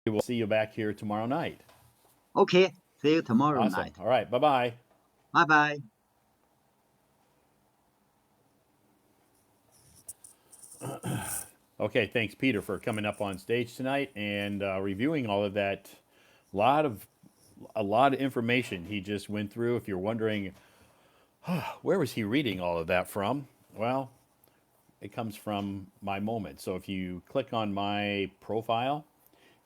We will see you back here tomorrow night. Okay, see you tomorrow Awesome. night. All right. Bye-bye. Bye bye. Okay, thanks, Peter, for coming up on stage tonight and reviewing all of that. Lot of a lot of information he just went through. If you're wondering where was he reading all of that from, well, it comes from my moments. So if you click on my profile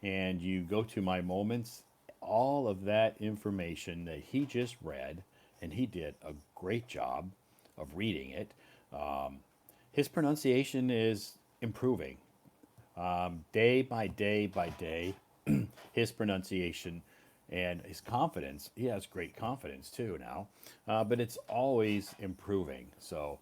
and you go to my moments, all of that information that he just read, and he did a great job of reading it. His pronunciation is improving day by day by day. His pronunciation and his confidence. He has great confidence too now, but it's always improving. So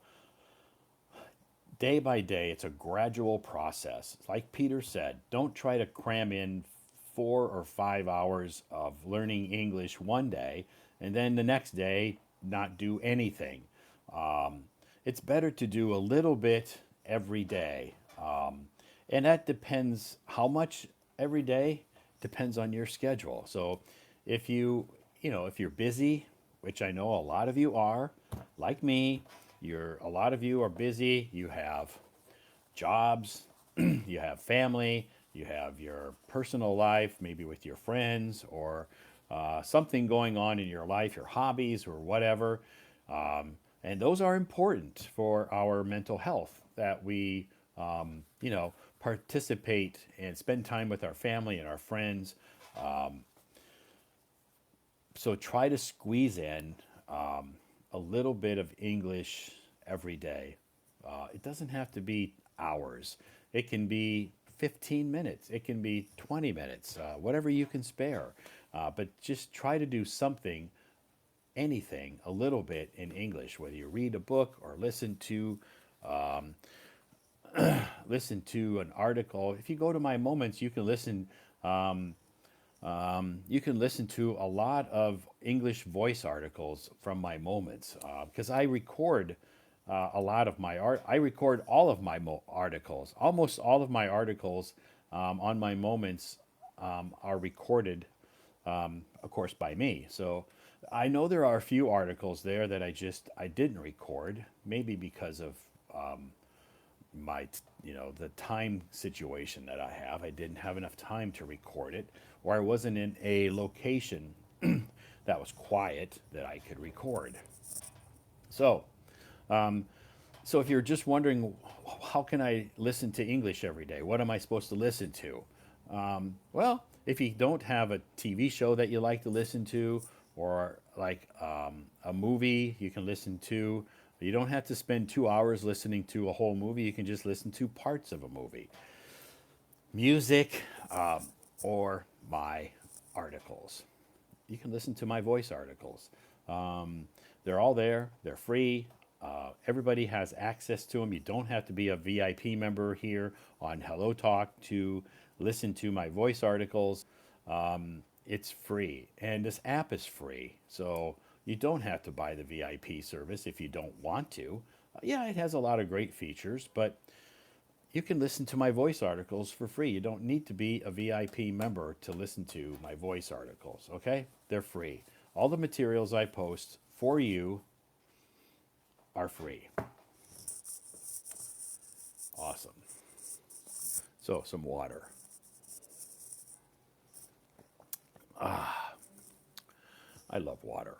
day by day, it's a gradual process. Like Peter said, don't try to cram in 4 or 5 hours of learning English one day and then the next day not do anything. It's better to do a little bit every day. And that depends how much every day depends on your schedule. So if if you're busy, which I know a lot of you are, like me, a lot of you are busy, you have jobs, you have family, you have your personal life, maybe with your friends or something going on in your life, your hobbies or whatever. And those are important for our mental health that we, participate and spend time with our family and our friends. So try to squeeze in a little bit of English every day. It doesn't have to be hours. It can be 15 minutes. It can be 20 minutes, whatever you can spare. But just try to do something, anything, a little bit in English, whether you read a book or listen to an article. If you go to my moments, you can listen to a lot of English voice articles from my moments because I record a lot of my art. I record all of my articles. Almost all of my articles on my moments are recorded, of course, by me. So I know there are a few articles there that I didn't record, maybe because of my the time situation that I have. I didn't have enough time to record it, or I wasn't in a location that was quiet that I could record. So, so if you're just wondering, how can I listen to English every day? What am I supposed to listen to? Well, if you don't have a TV show that you like to listen to, or like a movie you can listen to, you don't have to spend 2 hours listening to a whole movie. You can just listen to parts of a movie. Music or my articles. You can listen to my voice articles. They're all there, they're free. Everybody has access to them. You don't have to be a VIP member here on Hello Talk to listen to my voice articles. It's free, and this app is free. So you don't have to buy the VIP service if you don't want to. Yeah, it has a lot of great features, but you can listen to my voice articles for free. You don't need to be a VIP member to listen to my voice articles, okay? They're free. All the materials I post for you are free. Awesome. So, some water. I love water,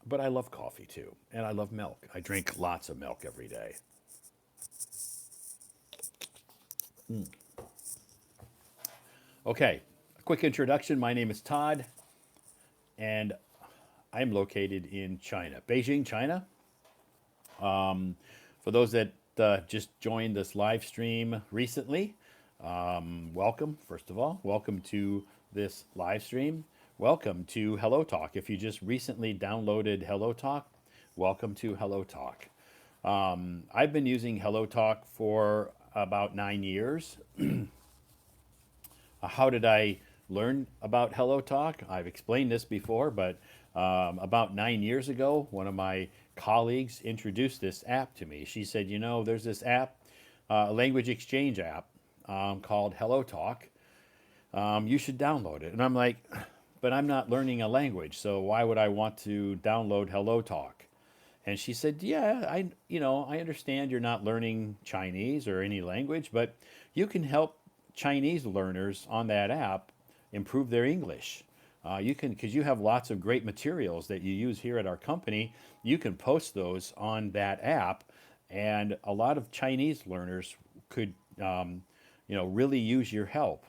but I love coffee too, and I love milk. I drink lots of milk every day. Okay, a quick introduction. My name is Todd, and I'm located in China, Beijing, China. For those that just joined this live stream recently, welcome, first of all. Welcome to this live stream. Welcome to Hello Talk. If you just recently downloaded Hello Talk, welcome to Hello Talk. I've been using Hello Talk for about 9 years. How did I learn about Hello Talk? I've explained this before, but about 9 years ago, one of my colleagues introduced this app to me. She said, there's this app, a language exchange app called Hello Talk. You should download it. And I'm like, but I'm not learning a language, so why would I want to download Hello Talk? And she said, "Yeah, I understand you're not learning Chinese or any language, but you can help Chinese learners on that app improve their English. You can, because you have lots of great materials that you use here at our company. You can post those on that app, and a lot of Chinese learners could, really use your help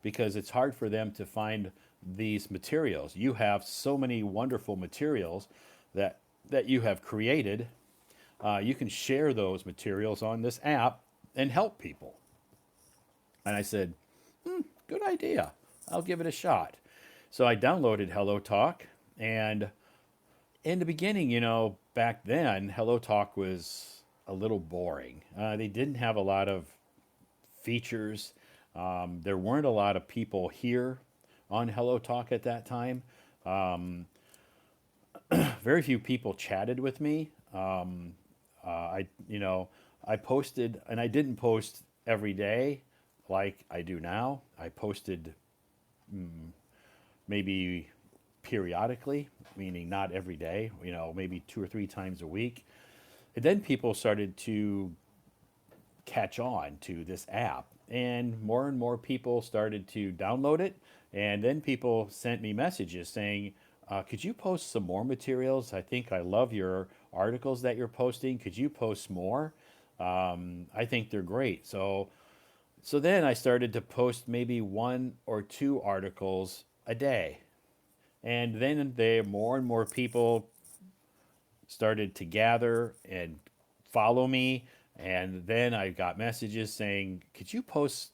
because it's hard for them to find these materials. You have so many wonderful materials that you have created. You can share those materials on this app and help people." And I said, "Good idea. I'll give it a shot." So I downloaded Hello Talk, and in the beginning, back then, Hello Talk was a little boring. They didn't have a lot of features. There weren't a lot of people here on Hello Talk at that time. Very few people chatted with me. I posted, and I didn't post every day like I do now. I posted maybe periodically, meaning not every day, maybe 2 or 3 times a week. And then people started to catch on to this app, and more people started to download it. And then people sent me messages saying, "Could you post some more materials? I think I love your articles that you're posting. Could you post more? I think they're great." So then I started to post maybe 1 or 2 articles a day. And then more and more people started to gather and follow me. And then I got messages saying, "Could you post,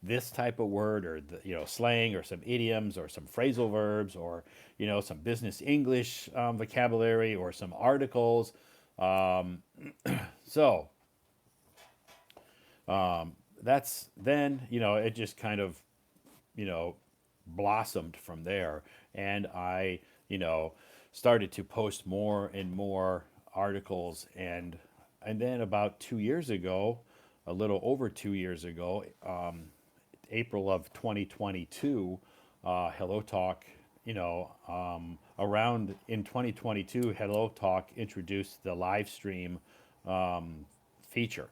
this type of word, or slang, or some idioms, or some phrasal verbs, or some business English vocabulary, or some articles?" Um, so that's then, it just kind of, you know, blossomed from there. And I, you know, started to post more and more articles. And then about 2 years ago, a little over 2 years ago, April of 2022, Hello Talk, around in 2022, Hello Talk introduced the live stream feature.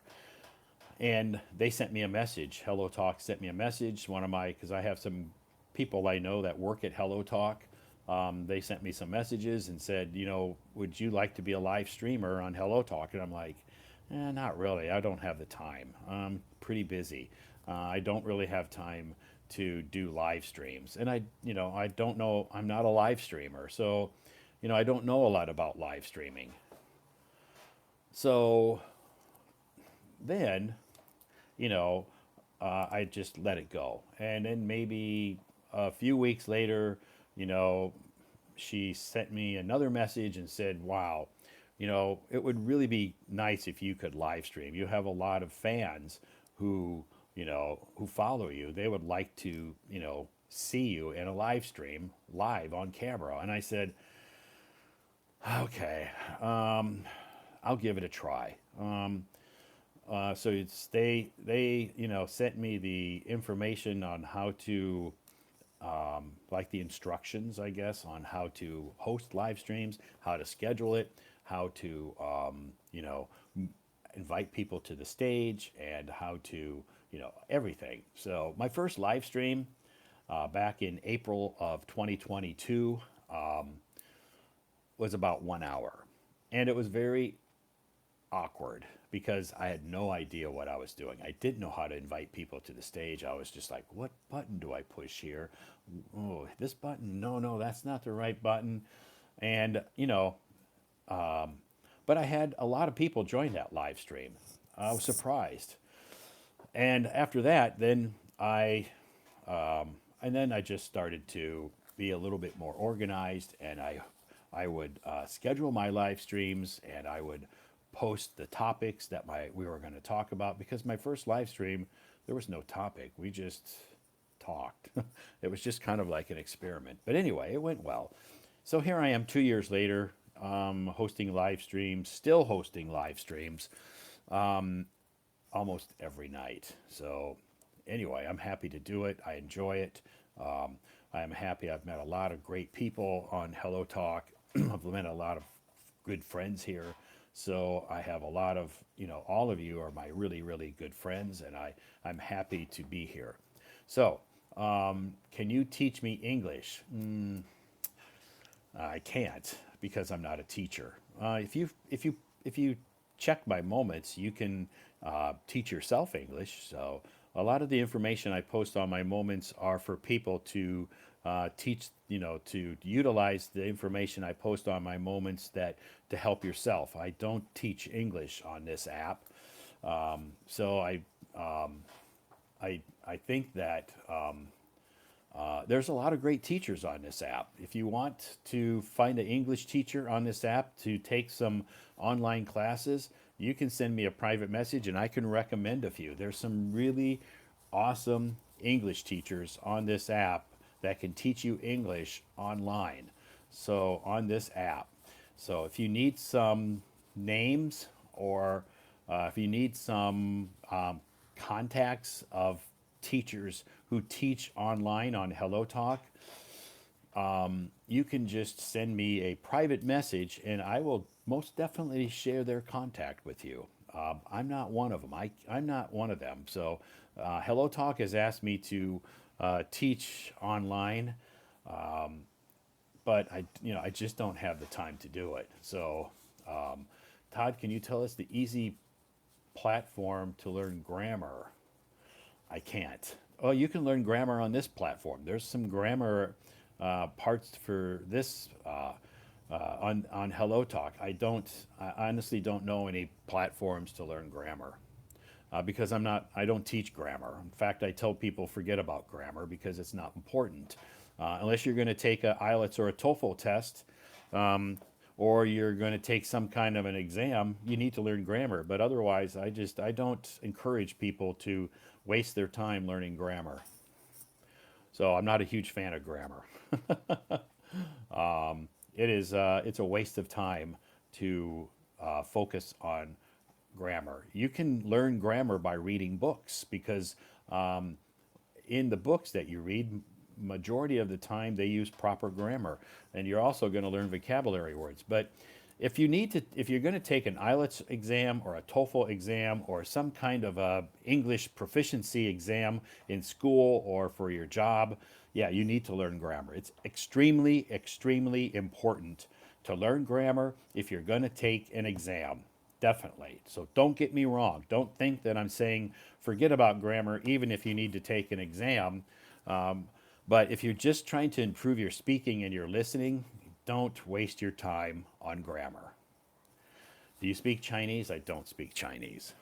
And they sent me a message. Hello Talk sent me a message. Because I have some people I know that work at Hello Talk. They sent me some messages and said, "Would you like to be a live streamer on Hello Talk?" And I'm like, not really. I don't have the time. I'm pretty busy. I don't really have time to do live streams. And I don't know. I'm not a live streamer. So, I don't know a lot about live streaming. So then, you know, I just let it go. And then maybe a few weeks later, you know, she sent me another message and said, "Wow, it would really be nice if you could live stream. You have a lot of fans who, who follow you. They would like to, see you in a live stream live on camera." And I said, "Okay, I'll give it a try." So they sent me the information on how to, like the instructions, I guess, on how to host live streams, how to schedule it, how to invite people to the stage, and how to everything. So my first live stream back in April of 2022 was about 1 hour, and it was very awkward because I had no idea what I was doing. I didn't know how to invite people to the stage. I was just like, "What button do I push here? Oh, this button? No, no, that's not the right button." And, but I had a lot of people join that live stream. I was surprised. And after that, then I just started to be a little bit more organized, and I would schedule my live streams, and I would post the topics that we were going to talk about, because my first live stream, there was no topic. We just talked. It was just kind of like an experiment. But anyway, it went well. So here I am 2 years later, hosting live streams, still hosting live streams almost every night. So anyway, I'm happy to do it. I enjoy it. Um, I'm happy. I've met a lot of great people on Hello Talk. I've met a lot of good friends here. So I have a lot of, all of you are my really, really good friends, and I'm happy to be here. So, can you teach me English? I can't because I'm not a teacher. If you check my moments, you can teach yourself English. So a lot of the information I post on my moments are for people to teach. To utilize the information I post on my moments that to help yourself. I don't teach English on this app, so I think that there's a lot of great teachers on this app. If you want to find an English teacher on this app to take some online classes, you can send me a private message and I can recommend a few. There's some really awesome English teachers on this app that can teach you English online. So, on this app. So, if you need some names or if you need some contacts of teachers who teach online on Hello Talk, you can just send me a private message and I will most definitely share their contact with you. I'm not one of them. I'm not one of them. So, Hello Talk has asked me to teach online, but I just don't have the time to do it. So, Todd, can you tell us the easy platform to learn grammar? I can't. Oh, you can learn grammar on this platform. There's some grammar parts for this on Hello Talk. I honestly don't know any platforms to learn grammar because I'm not. I don't teach grammar. In fact, I tell people forget about grammar because it's not important unless you're going to take a IELTS or a TOEFL test. Or you're going to take some kind of an exam, you need to learn grammar. But otherwise, I don't encourage people to waste their time learning grammar. So I'm not a huge fan of grammar. It's a waste of time to focus on grammar. You can learn grammar by reading books because in the books that you read, majority of the time they use proper grammar, and you're also going to learn vocabulary words. But if you're going to take an IELTS exam or a TOEFL exam or some kind of a English proficiency exam in school or for your job, yeah, you need to learn grammar. It's extremely, extremely important to learn grammar if you're going to take an exam. Definitely. So don't get me wrong. Don't think that I'm saying forget about grammar, even if you need to take an exam. But if you're just trying to improve your speaking and your listening, don't waste your time on grammar. Do you speak Chinese? I don't speak Chinese.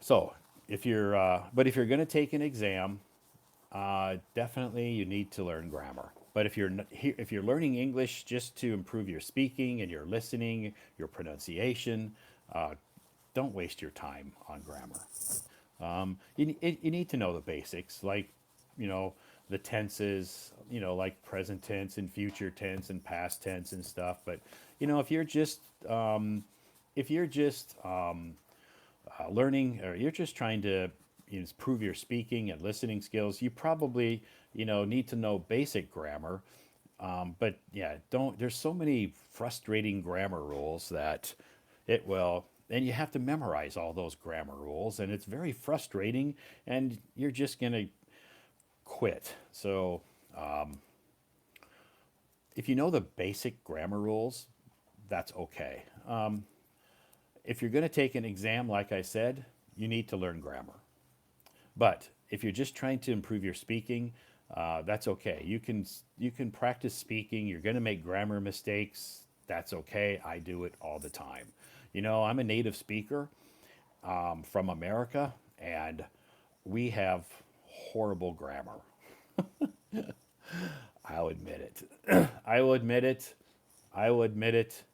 So if you're going to take an exam, definitely you need to learn grammar. But if you're learning English just to improve your speaking and your listening, your pronunciation, don't waste your time on grammar. You need to know the basics, like you know the tenses, like present tense and future tense and past tense and stuff. But if you're just learning, or you're just trying to improve your speaking and listening skills, you probably need to know basic grammar. But yeah, don't. There's so many frustrating grammar rules that and you have to memorize all those grammar rules, and it's very frustrating, and you're just gonna quit. So if you know the basic grammar rules, that's okay. If you're going to take an exam, like I said, you need to learn grammar. But if you're just trying to improve your speaking, that's okay. You can practice speaking. You're going to make grammar mistakes. That's okay. I do it all the time. I'm a native speaker from America, and we have horrible grammar. I'll admit it. I will admit it. I will admit it.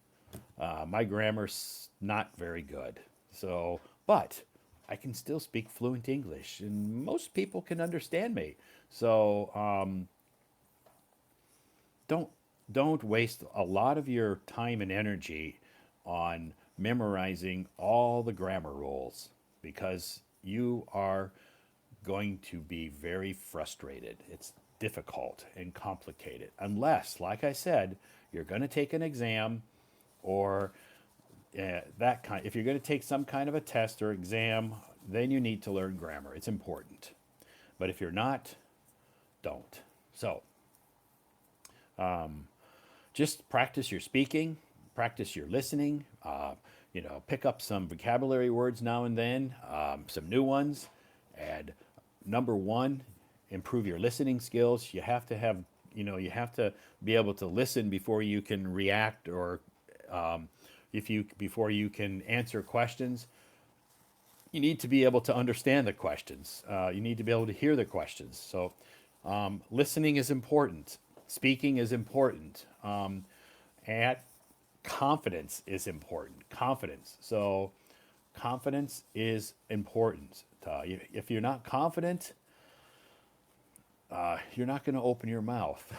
My grammar's not very good. So, but I can still speak fluent English, and most people can understand me. So, don't don't waste a lot of your time and energy on memorizing all the grammar rules because you are going to be very frustrated. It's difficult and complicated unless, like I said, you're going to take an exam or that kind. If you're going to take some kind of a test or exam, then you need to learn grammar. It's important. But if you're not, don't. So just practice your speaking, practice your listening. Pick up some vocabulary words now and then, some new ones. And number one, improve your listening skills. You have to have, you have to be able to listen before you can react, or if you before you can answer questions. You need to be able to understand the questions. You need to be able to hear the questions. So, listening is important. Speaking is important. And confidence is important. Confidence. So, confidence is important. If you're not confident, you're not going to open your mouth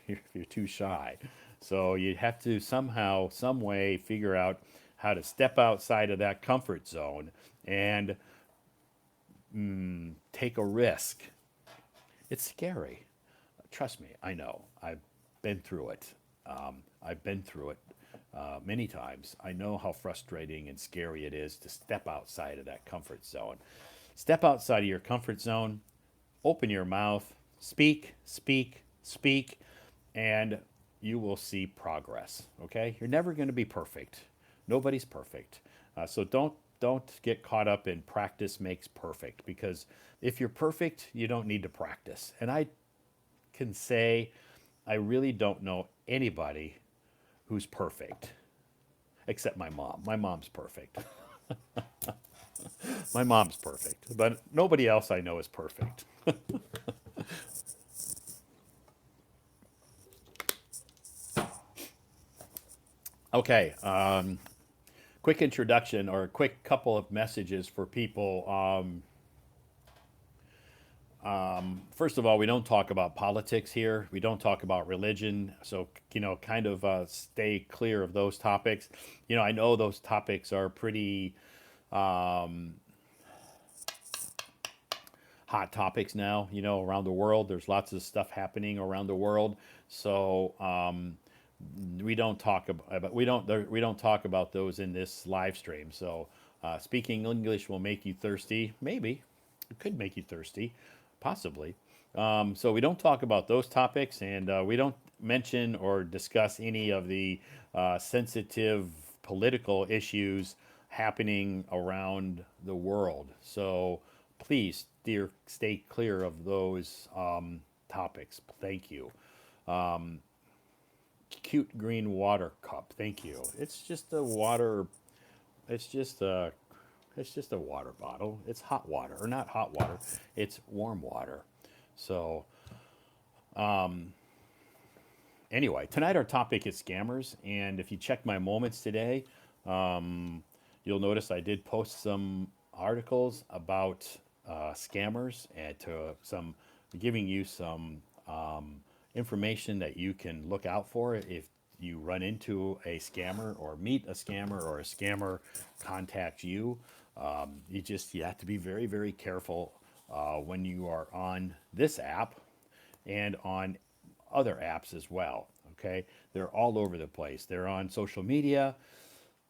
if you're too shy. So you have to somehow, some way, figure out how to step outside of that comfort zone and take a risk. It's scary. Trust me, I know. I've been through it. I've been through it many times. I know how frustrating and scary it is to step outside of that comfort zone. Step outside of your comfort zone, open your mouth, speak, speak, speak, and you will see progress. Okay, you're never going to be perfect. Nobody's perfect. So don't get caught up in practice makes perfect, because if you're perfect, you don't need to practice. And I can say I really don't know anybody who's perfect except my mom. My mom's perfect. My mom's perfect, but nobody else I know is perfect. Okay, quick introduction or a quick couple of messages for people. First of all, we don't talk about politics here. We don't talk about religion. So, kind of stay clear of those topics. I know those topics are pretty hot topics now, around the world. There's lots of stuff happening around the world. So, we don't talk about we don't talk about those in this live stream. So, speaking English will make you thirsty. Maybe it could make you thirsty, possibly. So we don't talk about those topics, and we don't mention or discuss any of the sensitive political issues happening around the world. So please, dear, stay clear of those topics. Thank you. Cute green water cup. Thank you. It's just a water. It's just a. It's just a water bottle. It's hot water, or not hot water. It's warm water. So, anyway, tonight our topic is scammers, and if you check my moments today, you'll notice I did post some articles about scammers and to some giving you some information that you can look out for if you run into a scammer or meet a scammer or a scammer contacts you. You have to be very, very careful when you are on this app and on other apps as well. Okay, they're all over the place. They're on social media.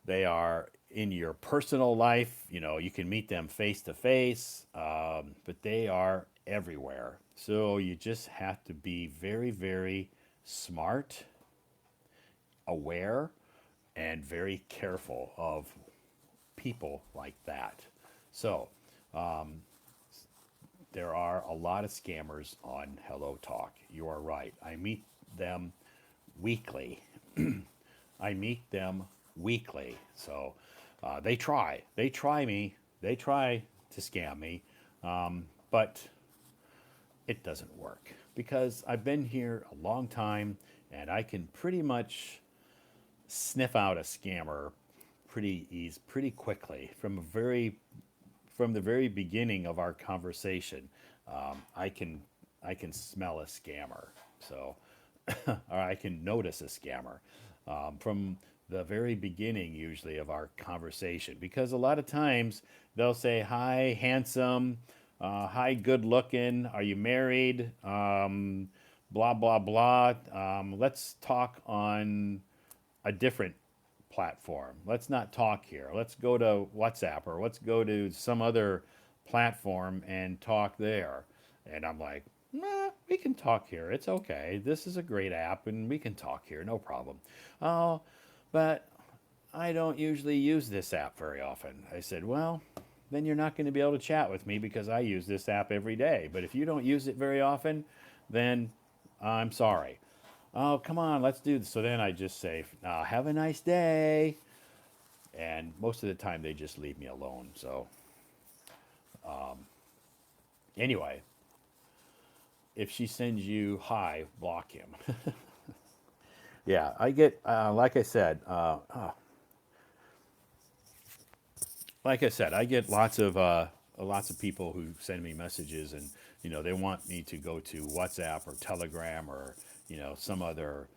They are in your personal life. You can meet them face to face, but they are everywhere. So you just have to be very, very smart, aware, and very careful of people like that. So there are a lot of scammers on Hello Talk. You are right. I meet them weekly. I meet them weekly. So they try. They try me. They try to scam me. But it doesn't work because I've been here a long time and I can pretty much sniff out a scammer pretty quickly from the very beginning of our conversation. I can smell a scammer. So or I can notice a scammer from the very beginning usually of our conversation, because a lot of times they'll say, "Hi, handsome. Hi, good looking. Are you married? Blah blah blah. Let's talk on a different platform. Let's not talk here. Let's go to WhatsApp, or let's go to some other platform and talk there." And I'm like, "Nah, we can talk here. It's okay. This is a great app and we can talk here. No problem." "Oh, but I don't usually use this app very often." I said, "Well, then you're not going to be able to chat with me because I use this app every day. But if you don't use it very often, then I'm sorry." "Oh, come on, let's do this." So then I just say, "Have a nice day." And most of the time they just leave me alone. So, anyway, if she sends you hi, block him. Yeah, I get, like I said, I get lots of people who send me messages, and they want me to go to WhatsApp or Telegram or some other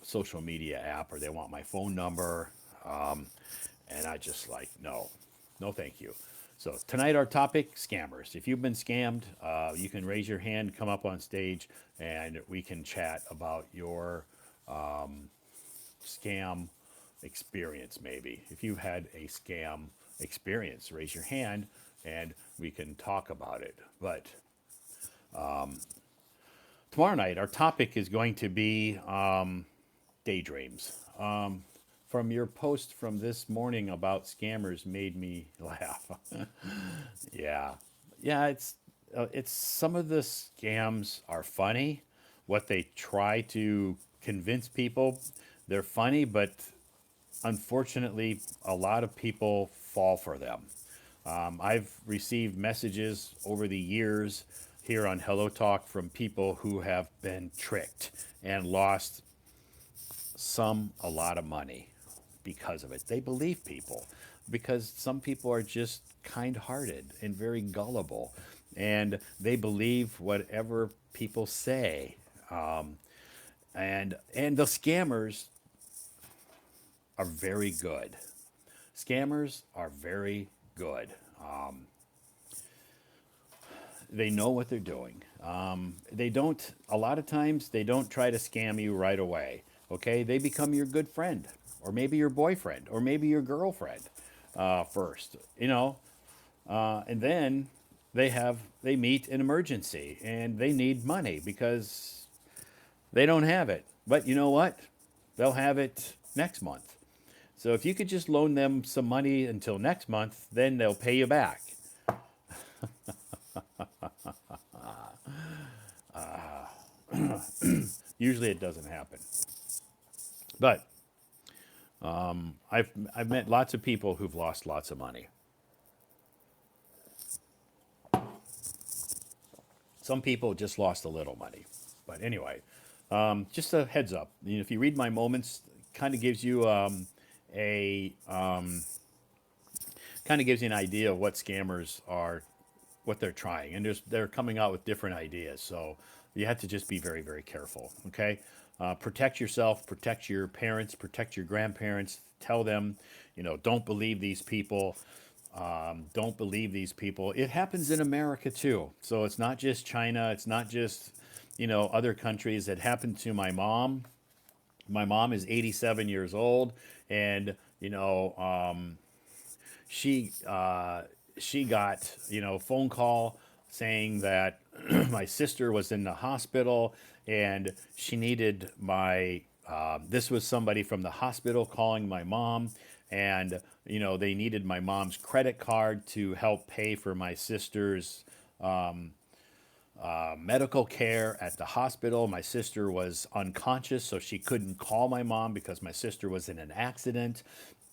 social media app, or they want my phone number, and I just like no, no, thank you. So tonight our topic: scammers. If you've been scammed, you can raise your hand, come up on stage, and we can chat about your scam experience. Maybe if you've had a scam experience, raise your hand and we can talk about it. But tomorrow night, our topic is going to be daydreams. From your post from this morning about scammers made me laugh. Yeah, yeah. It's some of the scams are funny. What they try to convince people, they're funny, but unfortunately, a lot of people fall for them. I've received messages over the years here on Hello Talk from people who have been tricked and lost a lot of money because of it. They believe people because some people are just kind hearted and very gullible, and they believe whatever people say. And the scammers are very good. Scammers are very good. They know what they're doing. They don't, a lot of times, they don't try to scam you right away. Okay? They become your good friend, or maybe your boyfriend, or maybe your girlfriend first, and then they meet an emergency and they need money because they don't have it. But you know what? They'll have it next month. So if you could just loan them some money until next month, then they'll pay you back. Usually it doesn't happen. But I've met lots of people who've lost lots of money. Some people just lost a little money. But anyway, just a heads up. If you read my moments, kind of gives you a kind of gives you an idea of what scammers are, what they're trying, and they're coming out with different ideas. So you have to just be very, very careful. Okay, protect yourself, protect your parents, protect your grandparents. Tell them, don't believe these people. Don't believe these people. It happens in America too. So it's not just China. It's not just other countries. It happened to my mom. My mom is 87 years old, and she she got phone call saying that my sister was in the hospital and she needed my this was somebody from the hospital calling my mom, and they needed my mom's credit card to help pay for my sister's medical care at the hospital. My sister was unconscious, so she couldn't call my mom because my sister was in an accident,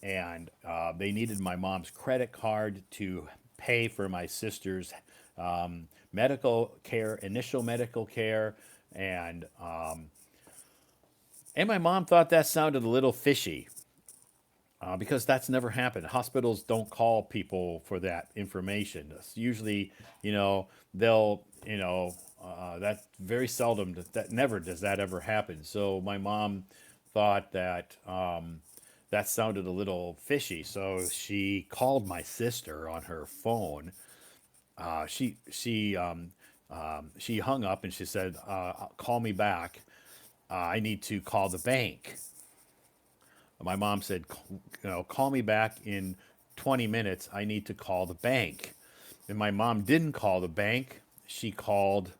and they needed my mom's credit card to pay for my sister's medical care, initial medical care, and my mom thought that sounded a little fishy. Because that's never happened. Hospitals don't call people for that information. It's usually, they'll, that very seldom, that never does that ever happen. So my mom thought that that sounded a little fishy. So she called my sister on her phone. She hung up and she said, "Call me back. I need to call the bank." My mom said, call me back in 20 minutes. I need to call the bank." And my mom didn't call the bank. She called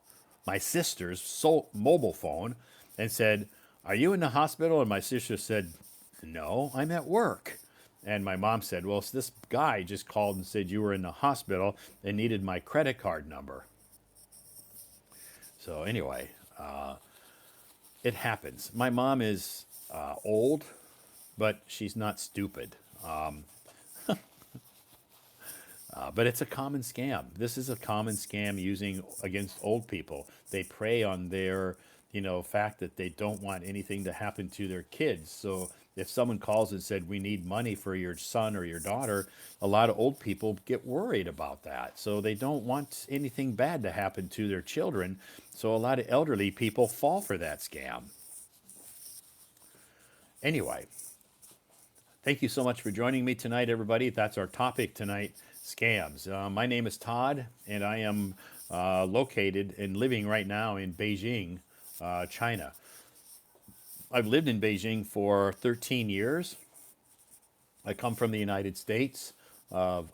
my sister's mobile phone and said, "Are you in the hospital?" And my sister said, "No, I'm at work." And my mom said, "Well, this guy just called and said you were in the hospital and needed my credit card number." So, anyway, it happens. My mom is old, but she's not stupid. But it's a common scam. This is a common scam using against old people. They prey on their, fact that they don't want anything to happen to their kids. So if someone calls and said, "We need money for your son or your daughter," a lot of old people get worried about that. So they don't want anything bad to happen to their children. So a lot of elderly people fall for that scam. Anyway, thank you so much for joining me tonight, everybody. That's our topic tonight, scams. My name is Todd, and I am located and living right now in Beijing, China. I've lived in Beijing for 13 years. I come from the United States of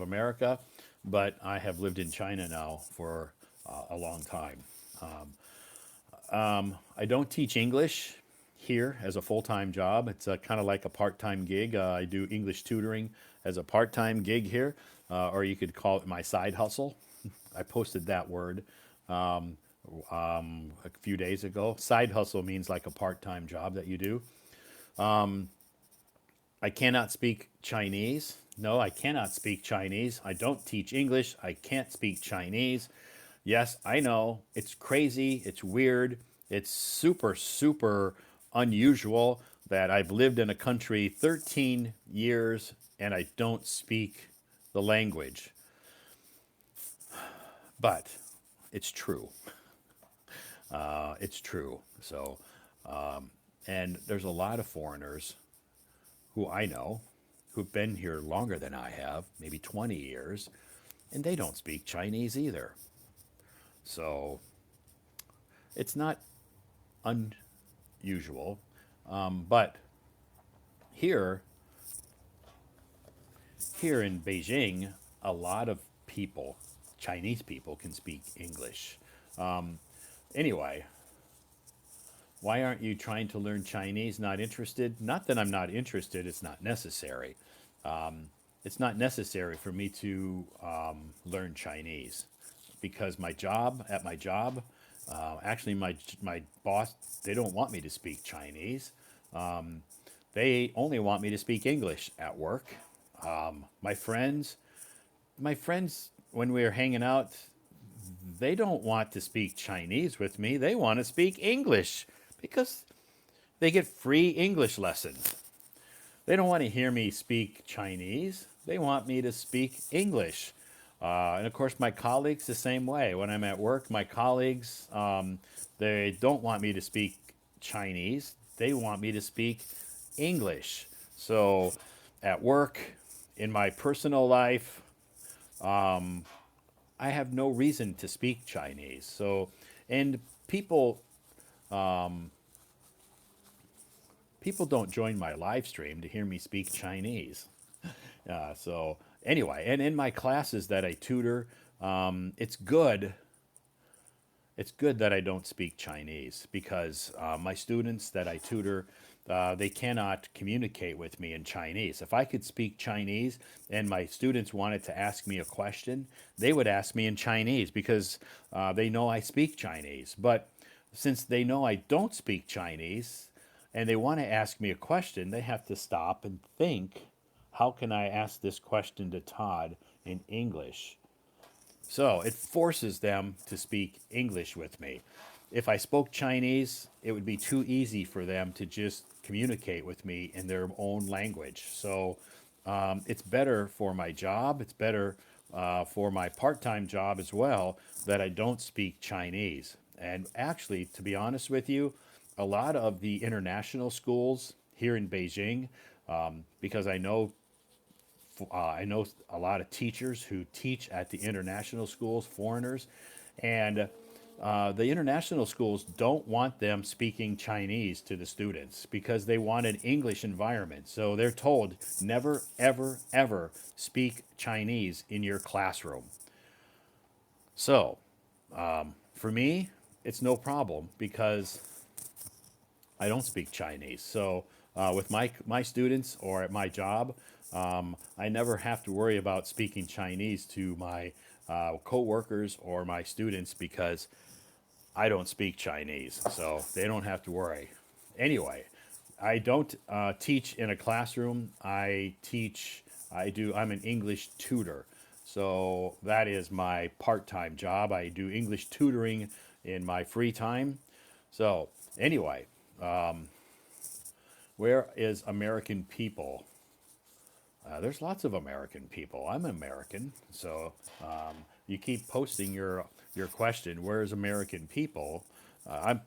America, but I have lived in China now for a long time. I don't teach English here as a full-time job. It's kind of like a part-time gig. I do English tutoring as a part-time gig here, or you could call it my side hustle. I posted that word a few days ago. Side hustle means like a part-time job that you do. I cannot speak Chinese. No, I cannot speak Chinese. I don't teach English. I can't speak Chinese. Yes, I know. It's crazy. It's weird. It's super, super unusual that I've lived in a country 13 years and I don't speak the language. But it's true. It's true. So, and there's a lot of foreigners who I know who've been here longer than I have, maybe 20 years, and they don't speak Chinese either. So it's not unusual. But here, here in Beijing, a lot of people, Chinese people, can speak English. Anyway, why aren't you trying to learn Chinese? Not interested? Not that I'm not interested, it's not necessary. It's not necessary for me to learn Chinese because at my job, actually, my boss, they don't want me to speak Chinese. They only want me to speak English at work. My friends, when we are hanging out, they don't want to speak Chinese with me. They want to speak English because they get free English lessons. They don't want to hear me speak Chinese. They want me to speak English. And of course, my colleagues the same way. When I'm at work, my colleagues, they don't want me to speak Chinese. They want me to speak English. So at work, in my personal life, I have no reason to speak Chinese. So, and people don't join my live stream to hear me speak Chinese. So anyway, and in my classes that I tutor, it's good. It's good that I don't speak Chinese because my students that I tutor, they cannot communicate with me in Chinese. If I could speak Chinese and my students wanted to ask me a question, they would ask me in Chinese because they know I speak Chinese. But since they know I don't speak Chinese and they want to ask me a question, they have to stop and think, how can I ask this question to Todd in English? So it forces them to speak English with me. If I spoke Chinese, it would be too easy for them to just communicate with me in their own language. So it's better for my job, it's better for my part time job as well that I don't speak Chinese. And actually, to be honest with you, a lot of the international schools here in Beijing, because I know a lot of teachers who teach at the international schools, foreigners, and the international schools don't want them speaking Chinese to the students because they want an English environment. So they're told never, ever, ever speak Chinese in your classroom. So for me, it's no problem because I don't speak Chinese. So with my students or at my job, I never have to worry about speaking Chinese to my coworkers or my students because I don't speak Chinese. So they don't have to worry. Anyway, I don't teach in a classroom. I teach. I'm an English tutor. So that is my part-time job. I do English tutoring in my free time. So anyway, where is American people? There's lots of American people. I'm American, so you keep posting your question. Where's American people? I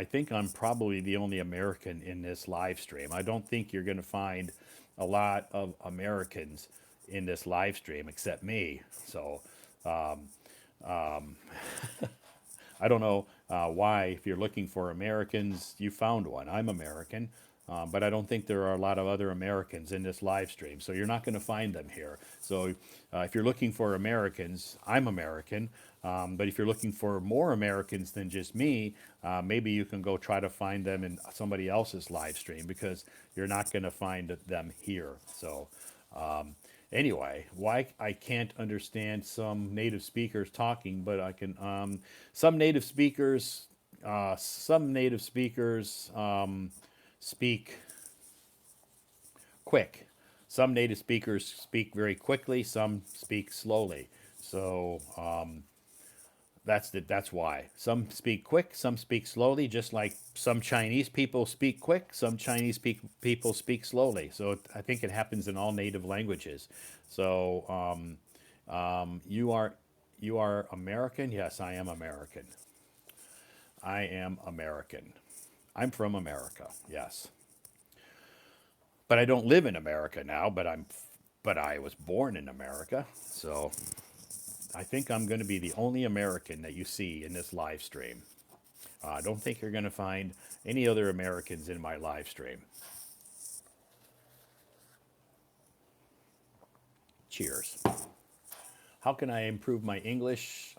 think I'm probably the only American in this live stream. I don't think you're going to find a lot of Americans in this live stream except me. So I don't know why, if you're looking for Americans, you found one. I'm American, but I don't think there are a lot of other Americans in this live stream. So you're not going to find them here. So if you're looking for Americans, I'm American. But if you're looking for more Americans than just me, maybe you can go try to find them in somebody else's live stream because you're not going to find them here. So anyway, why I can't understand some native speakers talking, but I can. Some native speakers, speak quick. Some native speakers speak very quickly. Some speak slowly. So that's why some speak quick, some speak slowly. Just like some Chinese people speak quick, some people speak slowly. So I think it happens in all native languages. So you are American? Yes, I am American. I am American. I'm from America. Yes, but I don't live in America now. But I was born in America. So I think I'm going to be the only American that you see in this live stream. I don't think you're going to find any other Americans in my live stream. Cheers. How can I improve my English,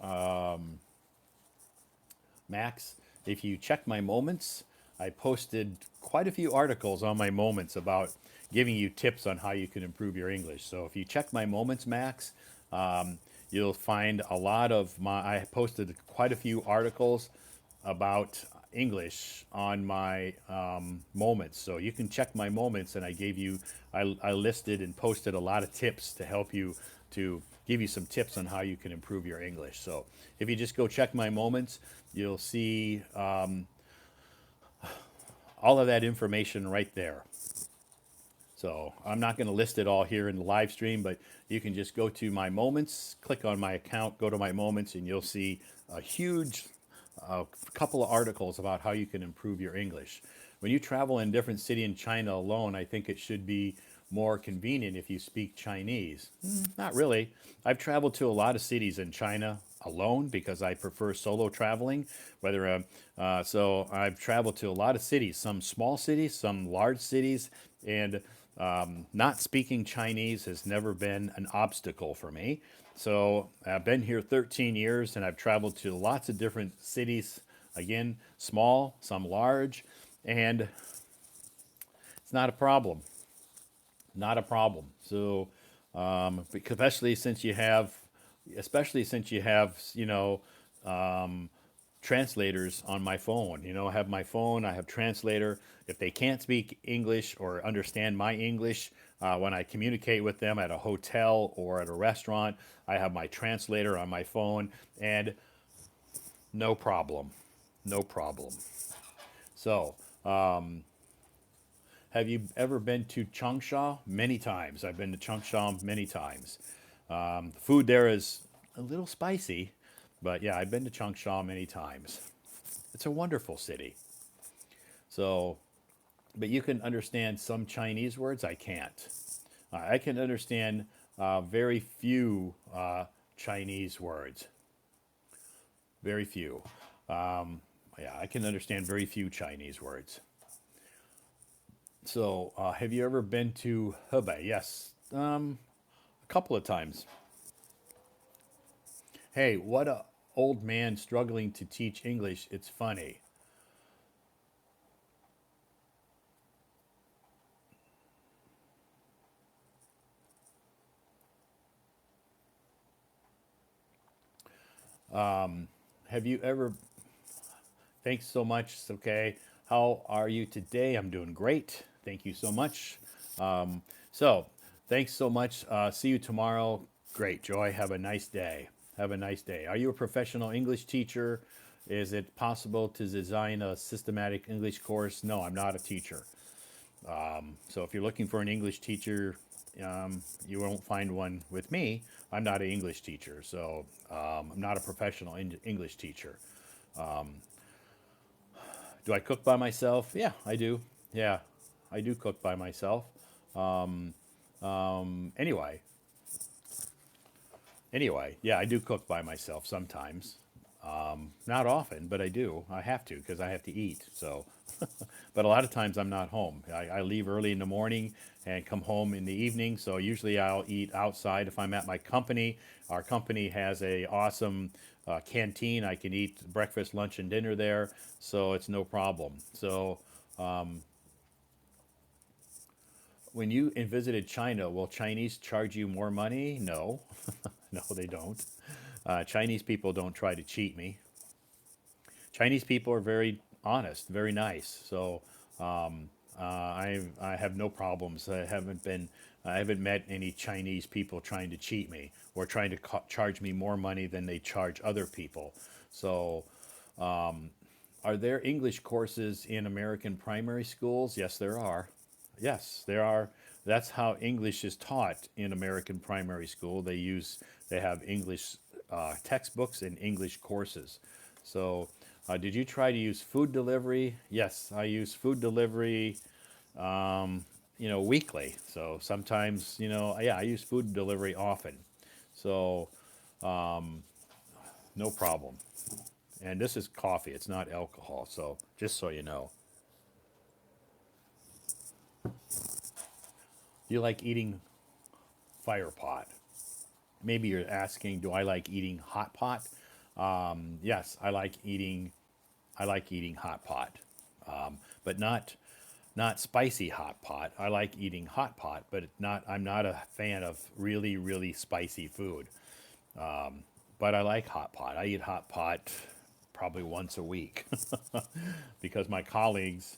Max? If you check my moments, I posted quite a few articles on my moments about giving you tips on how you can improve your English. So if you check my moments, Max, you'll find a lot of I posted quite a few articles about English on my moments. So you can check my moments, and I listed and posted a lot of tips to help you to give you some tips on how you can improve your English. So if you just go check my moments, you'll see all of that information right there. So I'm not going to list it all here in the live stream, but you can just go to my moments, click on my account, go to my moments, and you'll see a huge couple of articles about how you can improve your English. When you travel in a different city in China alone, I think it should be more convenient if you speak Chinese. Not really. I've traveled to a lot of cities in China alone because I prefer solo traveling. So I've traveled to a lot of cities, some small cities, some large cities, and not speaking Chinese has never been an obstacle for me. So I've been here 13 years and I've traveled to lots of different cities, again, small, some large, and it's not a problem. Not a problem. So, especially since you have, translators on my phone. I have my phone, I have translator. If they can't speak English or understand my English, when I communicate with them at a hotel or at a restaurant, I have my translator on my phone, and no problem. No problem. So, have you ever been to Changsha? Many times. I've been to Changsha many times. The food there is a little spicy, but yeah, I've been to Changsha many times. It's a wonderful city. So but you can understand some Chinese words. I can't. I can understand very few Chinese words. Very few. Yeah, I can understand very few Chinese words. So, have you ever been to Hebei? Yes, a couple of times. Hey, what a old man struggling to teach English. It's funny. Have you ever? Thanks so much. It's okay. How are you today? I'm doing great. Thank you so much. So, thanks so much. See you tomorrow. Great, Joy. Have a nice day. Have a nice day. Are you a professional English teacher? Is it possible to design a systematic English course? No, I'm not a teacher. So if you're looking for an English teacher, you won't find one with me. I'm not an English teacher, so I'm not a professional English teacher. Do I cook by myself? Yeah, I do. Yeah, I do cook by myself. Anyway, yeah, I do cook by myself sometimes. Not often, but I do. I have to because I have to eat. So, but a lot of times I'm not home. I leave early in the morning and come home in the evening. So usually I'll eat outside if I'm at my company. Our company has a awesome canteen. I can eat breakfast, lunch, and dinner there. So it's no problem. So when you visited China, will Chinese charge you more money? No, no, they don't. Chinese people don't try to cheat me. Chinese people are very honest, very nice. So I have no problems. I haven't met any Chinese people trying to cheat me or trying to charge me more money than they charge other people. So are there English courses in American primary schools? Yes, there are. Yes, there are. That's how English is taught in American primary school. They have English textbooks and English courses. So, did you try to use food delivery? Yes, I use food delivery, weekly. So sometimes, yeah, I use food delivery often. So no problem. And this is coffee; it's not alcohol. So just so you know, you like eating fire pot. Maybe you're asking, do I like eating hot pot? Yes, I like eating. I like eating hot pot, but not spicy hot pot. I like eating hot pot, but not. I'm not a fan of really spicy food. But I like hot pot. I eat hot pot probably once a week because my colleagues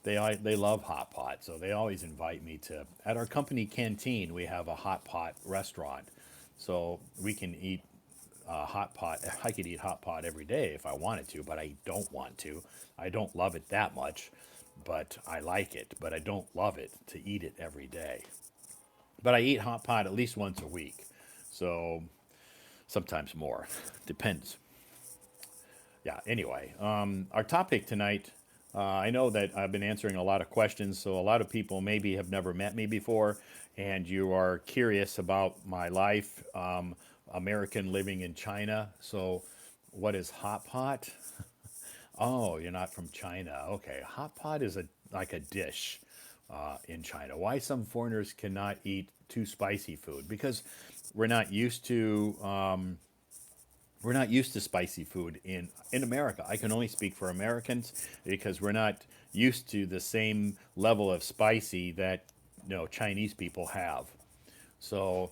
they love hot pot, so they always invite me to. At our company canteen, we have a hot pot restaurant, so we can eat hot pot. I could eat hot pot every day if I wanted to, but I don't want to. I don't love it that much, but I like it. But I don't love it to eat it every day. But I eat hot pot at least once a week, so sometimes more. Depends. Yeah. Anyway, our topic tonight. I know that I've been answering a lot of questions, so a lot of people maybe have never met me before, and you are curious about my life, American living in China. So, what is hot pot? Oh, you're not from China. Okay, hot pot is a like a dish in China. Why some foreigners cannot eat too spicy food? Because we're not used to we're not used to spicy food in America. I can only speak for Americans because we're not used to the same level of spicy that Chinese people have. So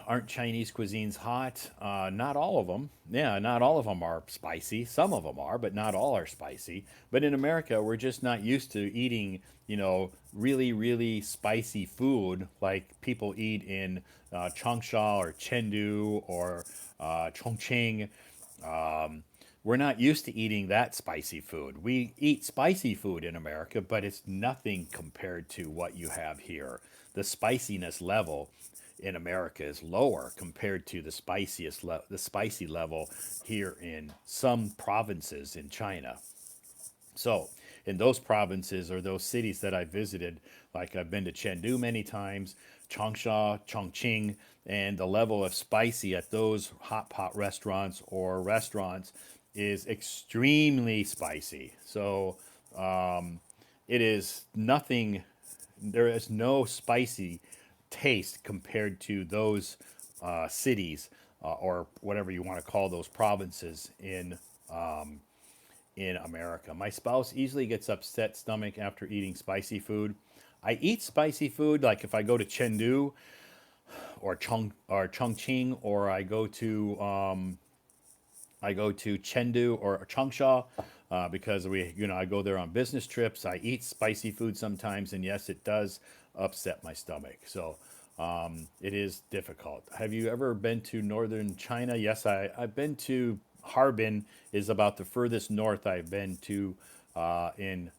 aren't Chinese cuisines hot? Not all of them. Yeah, not all of them are spicy. Some of them are, but not all are spicy. But in America, we're just not used to eating, really spicy food like people eat in Changsha or Chengdu or Chongqing. We're not used to eating that spicy food. We eat spicy food in America, but it's nothing compared to what you have here. The spiciness level in America is lower compared to the spicy level here in some provinces in China. So, in those provinces or those cities that I visited. Like I've been to Chengdu many times, Changsha, Chongqing, and the level of spicy at those hot pot restaurants or restaurants is extremely spicy. So it is nothing, there is no spicy taste compared to those cities or whatever you want to call those provinces in America. My spouse easily gets upset stomach after eating spicy food. I eat spicy food like if I go to Chengdu or Chongqing, or I go to Chengdu or Changsha because I go there on business trips. I eat spicy food sometimes, and yes, it does upset my stomach. So it is difficult. Have you ever been to northern China? Yes, I've been to Harbin. Is about the furthest north I've been to in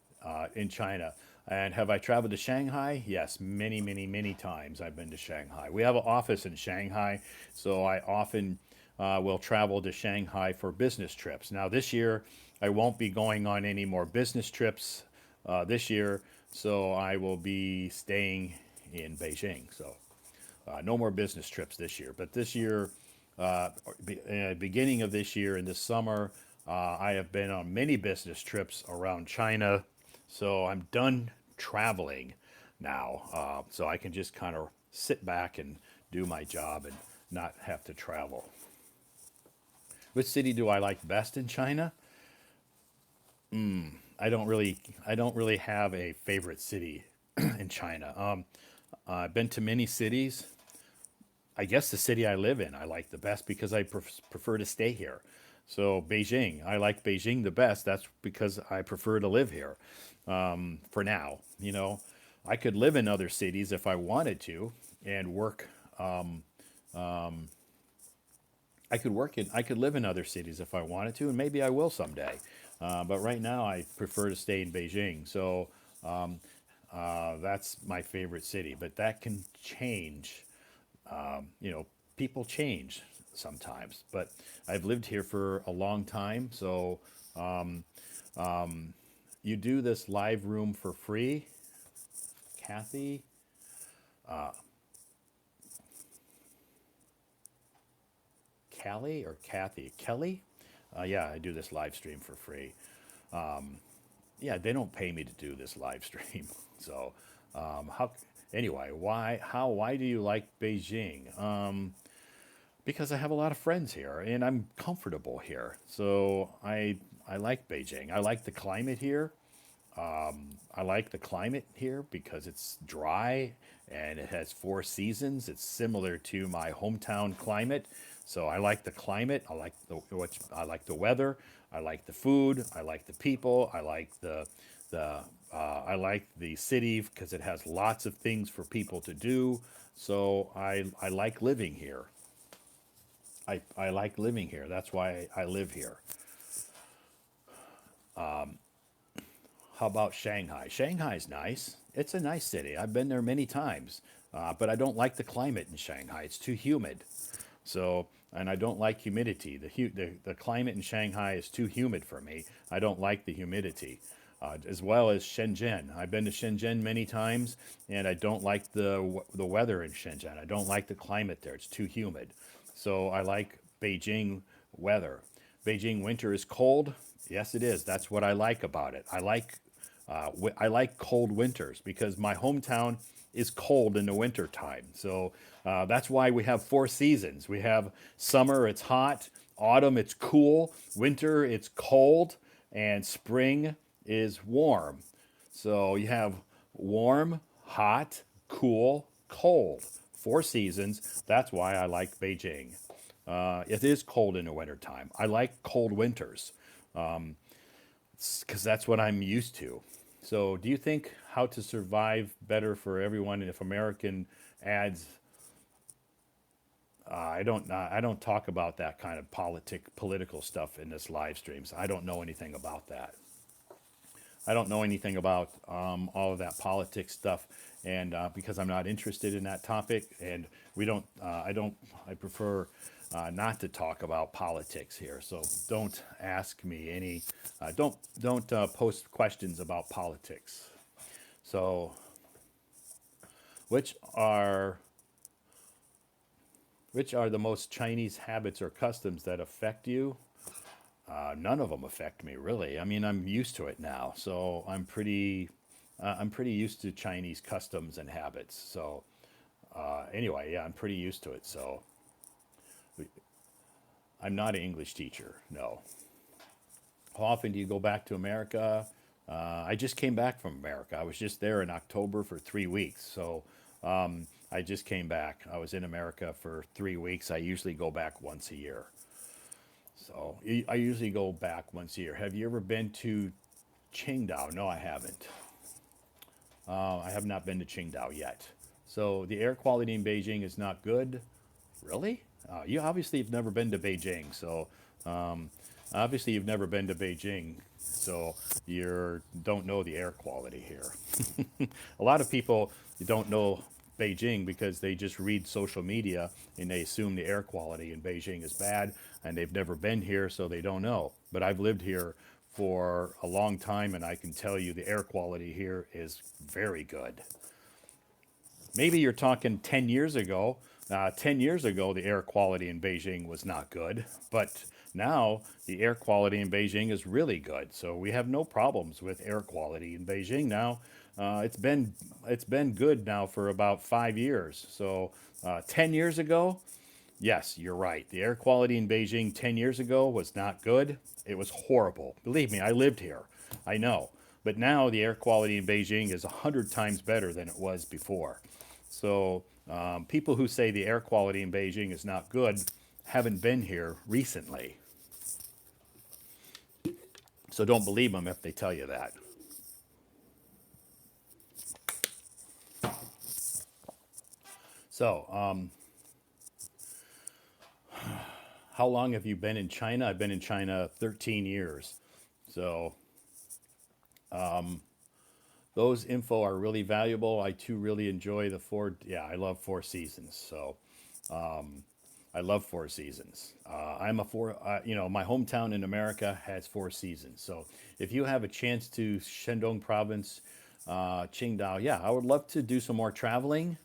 China. And have I traveled to Shanghai? Yes, many, many, many times I've been to Shanghai. We have an office in Shanghai, so I often will travel to Shanghai for business trips. Now, this year, I won't be going on any more business trips this year, so I will be staying in Beijing. So, no more business trips this year. But this year, beginning of this year in the summer, I have been on many business trips around China. So I'm done traveling now. So I can just kind of sit back and do my job and not have to travel. Which city do I like best in China? I don't really have a favorite city in China. I've been to many cities. I guess the city I live in I like the best because I prefer to stay here. So Beijing, I like Beijing the best. That's because I prefer to live here for now. I could live in other cities if I wanted to and work. I could live in other cities if I wanted to, and maybe I will someday. But right now, I prefer to stay in Beijing. So that's my favorite city. But that can change. People change sometimes. But I've lived here for a long time, so you do this live room for free, Kathy. Callie or Kathy? Kelly? Yeah, I do this live stream for free. Yeah, they don't pay me to do this live stream. So, how? Anyway, why do you like Beijing? Because I have a lot of friends here and I'm comfortable here. So I like Beijing. I like the climate here. I like the climate here because it's dry and it has four seasons. It's similar to my hometown climate. So I like the climate. I like the weather. I like the food. I like the people. I like the city because it has lots of things for people to do. So I like living here. I like living here. That's why I live here. How about Shanghai? Shanghai's nice. It's a nice city. I've been there many times, but I don't like the climate in Shanghai. It's too humid. So, and I don't like humidity. The climate in Shanghai is too humid for me. I don't like the humidity. As well as Shenzhen. I've been to Shenzhen many times, and I don't like the weather in Shenzhen. I don't like the climate there. It's too humid. So I like Beijing weather. Beijing winter is cold. Yes, it is. That's what I like about it. I like cold winters because my hometown is cold in the winter time. So that's why we have four seasons. We have summer, it's hot. Autumn, it's cool. Winter, it's cold. And spring is warm. So you have warm, hot, cool, cold. Four seasons. That's why I like Beijing. It is cold in the wintertime. I like cold winters because that's what I'm used to. So, do you think How to Survive better for everyone if American ads? I don't talk about that kind of political stuff in this live streams. I don't know anything about that. I don't know anything about all of that politics stuff, and because I'm not interested in that topic, and we don't, I don't, I prefer not to talk about politics here. So don't ask me any. Don't post questions about politics. So, which are which are the most Chinese habits or customs that affect you? None of them affect me really. I mean, I'm used to it now, so I'm pretty used to Chinese customs and habits. So anyway, yeah, I'm pretty used to it. So I'm not an English teacher. No. How often do you go back to America? I just came back from America. I was just there in October for 3 weeks. So I just came back. I was in America for 3 weeks. I usually go back once a year. So I usually go back once a year. Have you ever been to Qingdao? No, I haven't. I have not been to Qingdao yet. So the air quality in Beijing is not good. Really? You obviously have never been to Beijing. So obviously you've never been to Beijing. So you don't know the air quality here. A lot of people don't know Beijing because they just read social media and they assume the air quality in Beijing is bad and they've never been here, so they don't know. But I've lived here for a long time and I can tell you the air quality here is very good. Maybe you're talking 10 years ago. 10 years ago, the air quality in Beijing was not good, but now the air quality in Beijing is really good. So we have no problems with air quality in Beijing now. It's been good now for about 5 years. So 10 years ago, yes, you're right. The air quality in Beijing 10 years ago was not good. It was horrible. Believe me, I lived here. I know. But now the air quality in Beijing is 100 times better than it was before. So people who say the air quality in Beijing is not good haven't been here recently. So don't believe them if they tell you that. So, how long have you been in China? I've been in China 13 years. So, those info are really valuable. I too really enjoy the four. Yeah, I love Four Seasons. So, I love Four Seasons. I'm a four. My hometown in America has Four Seasons. So, if you have a chance to Shandong Province, Qingdao, yeah, I would love to do some more traveling.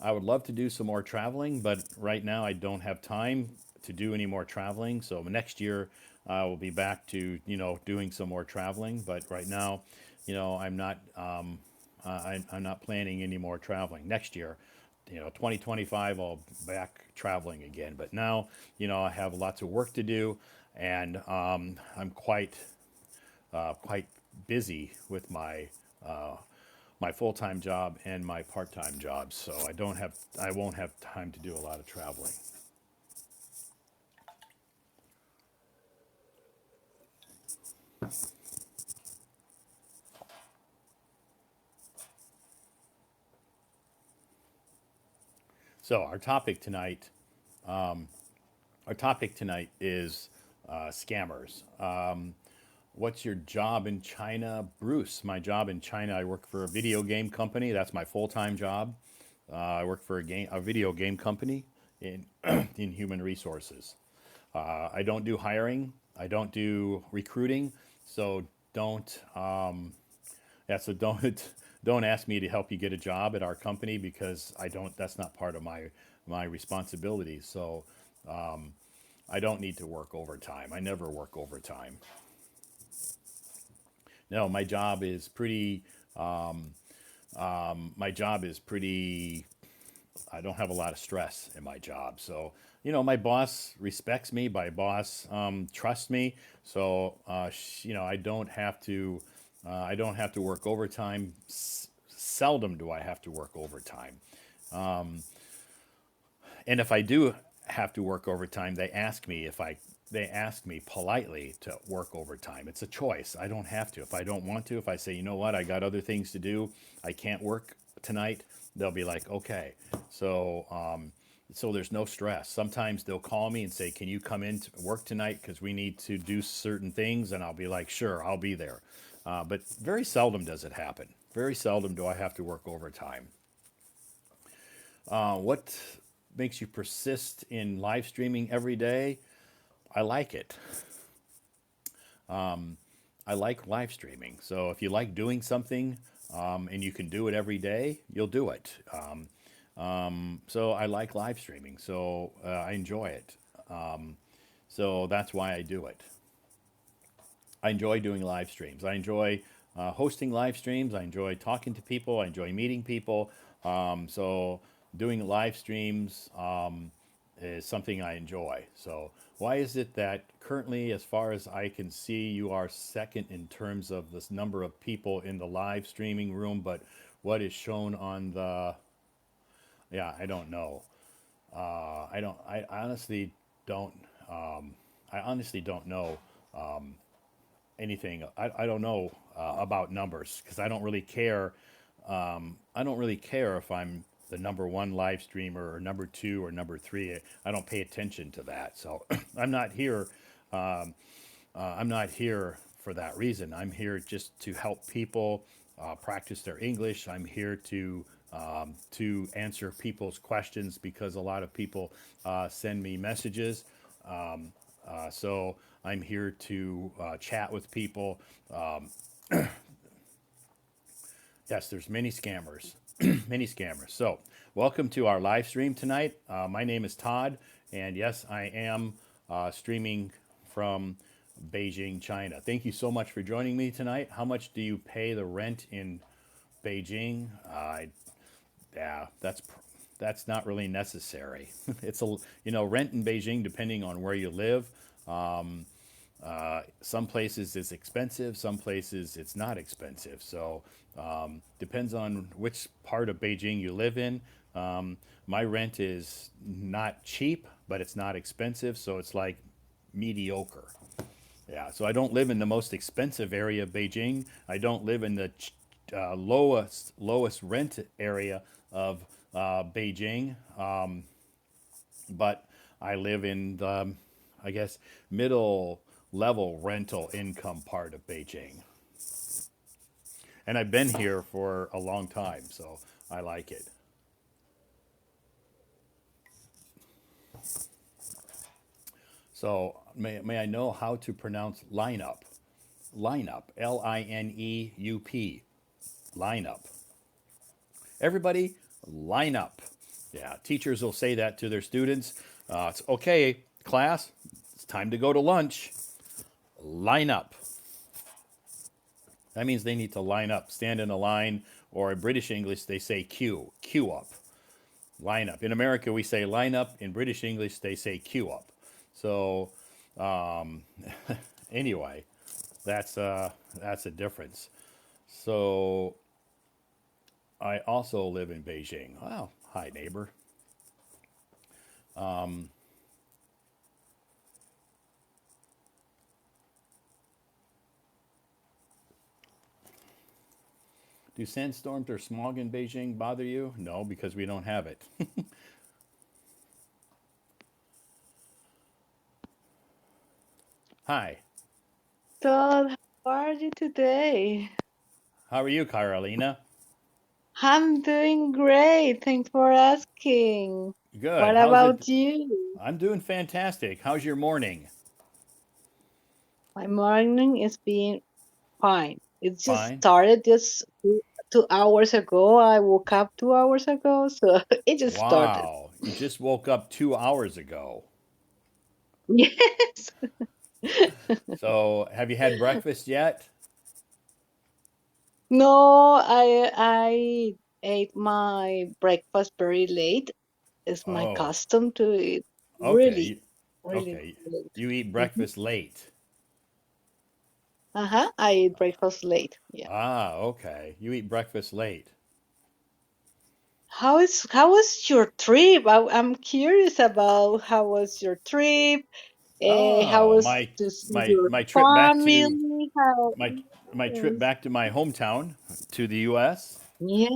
I would love to do some more traveling, but right now I don't have time to do any more traveling. So next year I will be back to doing some more traveling. But right now, I'm not I'm not planning any more traveling. Next year, 2025 I'll back traveling again. But now I have lots of work to do, and I'm quite busy with my full-time job and my part-time job, so I won't have time to do a lot of traveling. So our topic tonight is scammers. What's your job in China, Bruce? My job in China, I work for a video game company. That's my full-time job. I work for a video game company in in human resources. I don't do hiring. I don't do recruiting. So don't yeah. So don't don't ask me to help you get a job at our company because I don't. That's not part of my responsibilities. So I don't need to work overtime. I never work overtime. No, my job is pretty. My job is pretty. I don't have a lot of stress in my job. So, my boss respects me. My boss trusts me. So, I don't have to work overtime. Seldom do I have to work overtime. And if I do have to work overtime, they ask me politely to work overtime. It's a choice. I don't have to. If I don't want to, if I say, you know what, I got other things to do, I can't work tonight, they'll be like, okay. So there's no stress. Sometimes they'll call me and say, can you come in to work tonight because we need to do certain things, and I'll be like, sure, I'll be there. But very seldom does it happen. Very seldom do I have to work overtime. What? makes you persist in live streaming every day, I like it. I like live streaming. So if you like doing something and you can do it every day, you'll do it. So I like live streaming. So I enjoy it. So that's why I do it. I enjoy doing live streams. I enjoy hosting live streams. I enjoy talking to people. I enjoy meeting people. So doing live streams is something I enjoy. So why is it that currently, as far as I can see, you are second in terms of this number of people in the live streaming room, but what is shown on the, yeah, I don't know. I don't, I honestly don't, I honestly don't know anything. I don't know about numbers because I don't really care. I don't really care if I'm the number one live streamer or number two or number three. I don't pay attention to that. So I'm not here. I'm not here for that reason. I'm here just to help people practice their English. I'm here to answer people's questions because a lot of people send me messages. So I'm here to chat with people. Yes, there's many scammers, many scammers. So welcome to our live stream tonight. My name is Todd, and yes, I am streaming from Beijing, China. Thank you so much for joining me tonight. How much do you pay the rent in Beijing? Yeah, that's not really necessary. It's a rent in Beijing depending on where you live. Some places it's expensive, some places it's not expensive. So depends on which part of Beijing you live in. My rent is not cheap, but it's not expensive, so it's like mediocre. Yeah, so I don't live in the most expensive area of Beijing. I don't live in the lowest rent area of Beijing, but I live in the, I guess, middle level rental income part of Beijing. And I've been here for a long time, so I like it. So may I know how to pronounce lineup? Lineup, Lineup, lineup. Everybody, line up. Yeah, teachers will say that to their students. It's okay, class, it's time to go to lunch. Line up. That means they need to line up, stand in a line, or in British English, they say queue, queue up, line up. In America, we say line up. In British English, they say queue up. So, anyway, that's a difference. So, I also live in Beijing. Wow, hi, neighbor. Do sandstorms or smog in Beijing bother you? No, because we don't have it. Hi, Todd, how are you today? how are you, Carolina? I'm doing great. Thanks for asking. Good. What How's it? about you? I'm doing fantastic. How's your morning? My morning is being fine. It just Fine. started just 2 hours ago. I woke up 2 hours ago, so it just started. Wow. You just woke up 2 hours ago. Yes. So, have you had breakfast yet? No, I ate my breakfast very late. It's my Oh, custom to eat okay. really, really Okay. late. You eat Hmm. breakfast late. Uh-huh. I eat breakfast late. Yeah. Ah, okay. You eat breakfast late. How was your trip? I'm curious about how was your trip? How Oh, was to see my your my trip back family? to How my my trip yes. back to my hometown to the U.S. Yeah.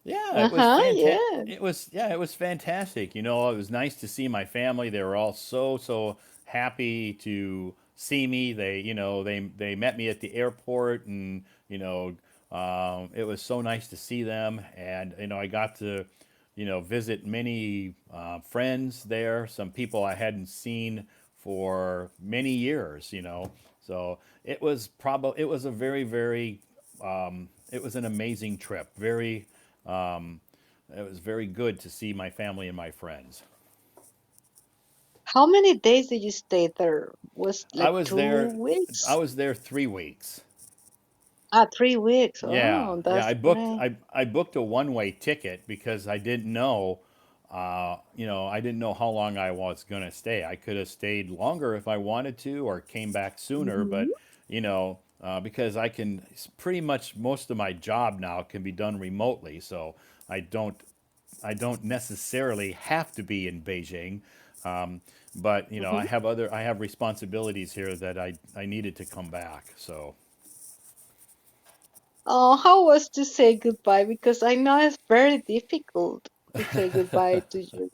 Yeah, it was Uh-huh. fantastic. Yeah. It was fantastic. It was nice to see my family. They were all so happy to see me. They met me at the airport, and it was so nice to see them. And I got to, visit many friends there, some people I hadn't seen for many years. So it was a very, very, it was an amazing trip. It was very good to see my family and my friends. How many days did you stay there? Was I like was there, 2 weeks? I was there 3 weeks. 3 weeks. Yeah, Oh, yeah. that's great. I booked a one-way ticket because I didn't know, I didn't know how long I was gonna stay. I could have stayed longer if I wanted to, or came back sooner. Hmm. But because pretty much most of my job now can be done remotely, so I don't I don't necessarily have to be in Beijing. Um, but Hmm. I have responsibilities here that I needed to come back. So Oh, how was to say goodbye? Because I know it's very difficult to say goodbye to your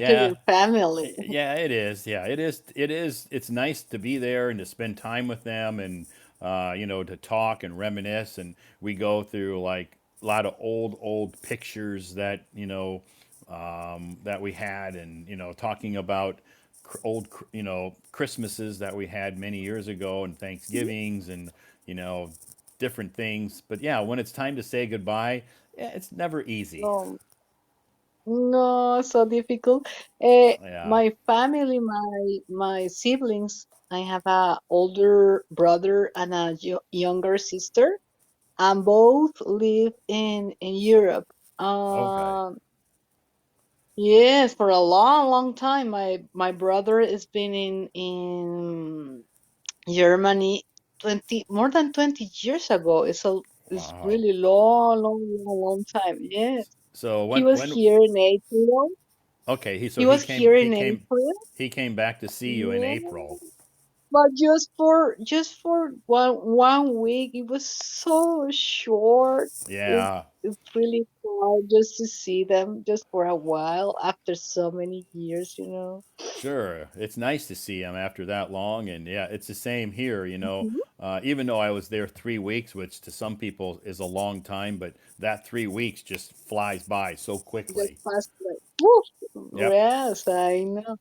to yeah, your family. yeah, it is. Yeah, it is. It is. It's nice to be there and to spend time with them, and to talk and reminisce. And we go through like a lot of old pictures that that we had, and talking about Christmases that we had many years ago, and Thanksgivings, and you know different things. But yeah, when it's time to say goodbye, yeah, it's never easy. No, no, so difficult. Yeah. My family, my siblings. I have a older brother and a younger sister, and both live in Europe. Okay. Um, yes, for a long, long time. My brother has been in Germany 20 more than 20 years ago. It's Wow. really long, long, long, long time. Yes. So He was when here in April. okay, He was here in April. he came back to see you in Yeah. April. But just for one week. It was so short. It's Yeah, it's really hard just to see them just for a while after so many years. sure. It's nice to see him after that long, and yeah, it's the same here. Mhm. Even though I was there 3 weeks, which to some people is a long time, but that 3 weeks just flies by so Just quickly. past like woo. Yep. Yes, I know.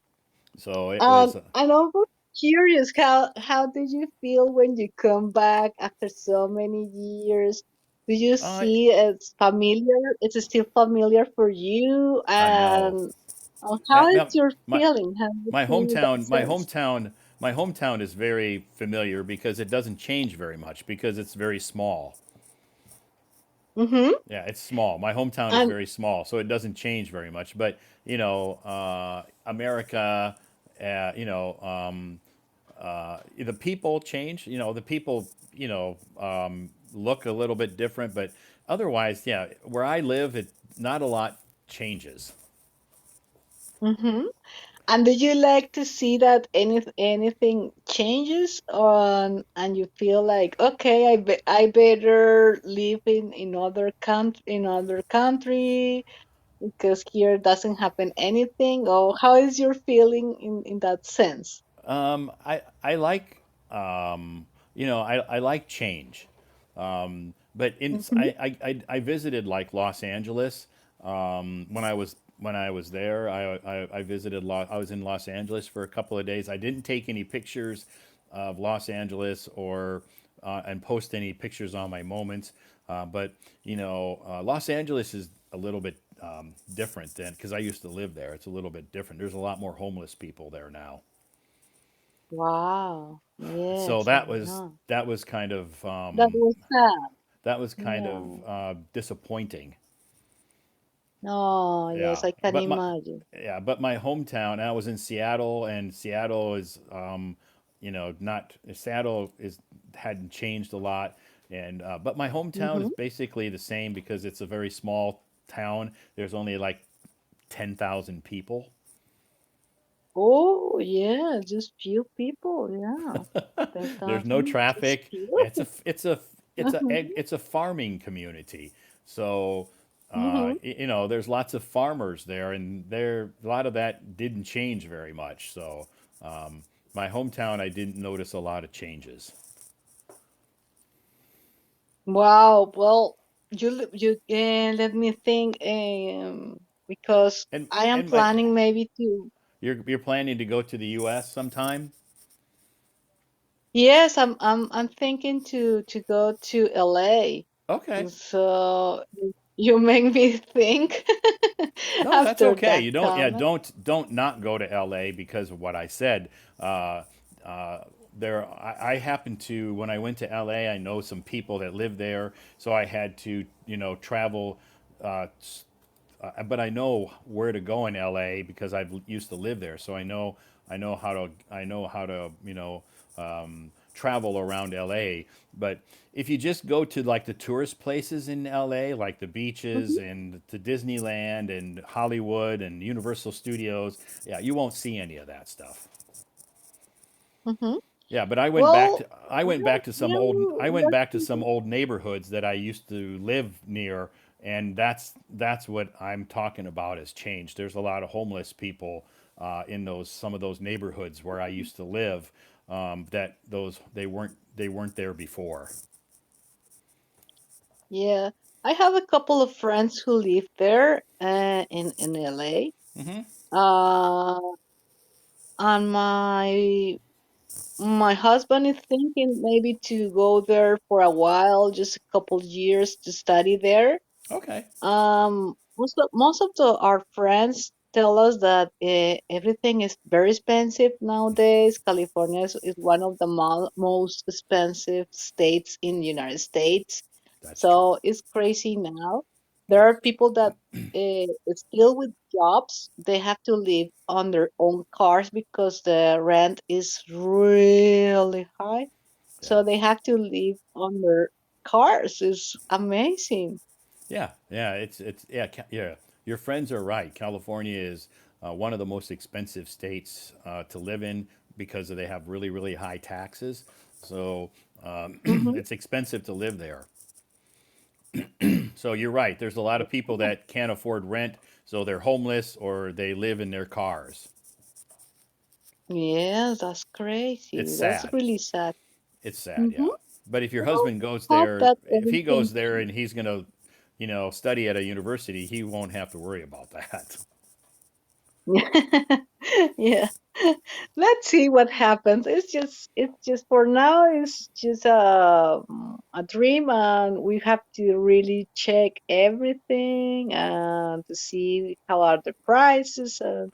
So it was. And I'm curious, how did you feel when you come back after so many years? Do you Uh, see it's familiar? It's still familiar for you? I know. And how Yeah, is yeah, your my feeling? How do you my feel in that hometown, sense? my hometown is very familiar because it doesn't change very much because it's very small. Mm-hmm. Yeah, it's small. My hometown is And very small, so it doesn't change very much. But America, uh, you know, um, the people change. The people, look a little bit different, but otherwise, yeah, where I live, it not a lot changes. mm-hmm. And do you like to see that anything changes on and you feel like, okay, I better live in other country because here doesn't happen anything, or how is your feeling in that sense? I like I like change, but Hmm. I visited like Los Angeles when I was there. I visited I was in Los Angeles for a couple of days. I didn't take any pictures of Los Angeles or and post any pictures on my moments, but Los Angeles is a little bit different than because I used to live there. It's a little bit different. There's a lot more homeless people there now. Wow. So Yes, I know. That was sad. that was kind of Yeah. disappointing. Oh, Yeah, yes, I can imagine. but my hometown. And I was in Seattle, and Seattle is not Seattle is hadn't changed a lot, and but my hometown is Hmm. basically the same because it's a very small town. There's only like 10,000 people. Oh, yeah, just few people. Yeah, There's no 10,000. Just traffic. few. Hmm. It's a farming community. So Hmm. there's lots of farmers there, and there a lot of that didn't change very much. So my hometown, I didn't notice a lot of changes. Wow. Well, let me think. because And I am and my planning maybe to. you're planning to go to the U.S. sometime? Yes, I'm thinking to go to LA. Okay. So you make me think No, that's after okay. that You don't. Yeah, comment. don't not go to L.A. because of what I said. Uh, uh, I happened to when I went to L.A. I know some people that live there, so I had to travel. Uh, but I know where to go in LA because I've used to live there, so I know how to travel around LA. But if you just go to like the tourist places in LA, like the beaches Hmm. and to Disneyland and Hollywood and Universal Studios, yeah, you won't see any of that stuff. Hmm. Yeah, but Well, I we went are back to some thinking. old neighborhoods that I used to live near, and that's what I'm talking about has changed. There's a lot of homeless people in those some of those neighborhoods where I used to live, that those they weren't there before. Yeah, I have a couple of friends who live there in LA. Hmm. Uh, and my husband is thinking maybe to go there for a while, just a couple years to study there. Okay. Most of our friends tell us that everything is very expensive nowadays. California is one of the most expensive states in the United States, That's true. so it's crazy now. There That's are people that still with jobs. They have to live on their own cars because the rent is really high. yeah. So they have to live on their cars. It's amazing. Yeah. Yeah. Your friends are right. California is one of the most expensive states to live in because they have really high taxes. So Hmm. it's expensive to live there. So you're right. There's a lot of people that can't afford rent, so they're homeless or they live in their cars. Yes, that's It's crazy. That's sad. really sad. It's sad, Mm-hmm. yeah. But if your Well, husband goes hope there, that if he everything. goes there and he's going to, study at a university, he won't have to worry about that. Yeah. Let's see what happens. It's just for now. It's just a dream, and we have to really check everything and to see how are the prices and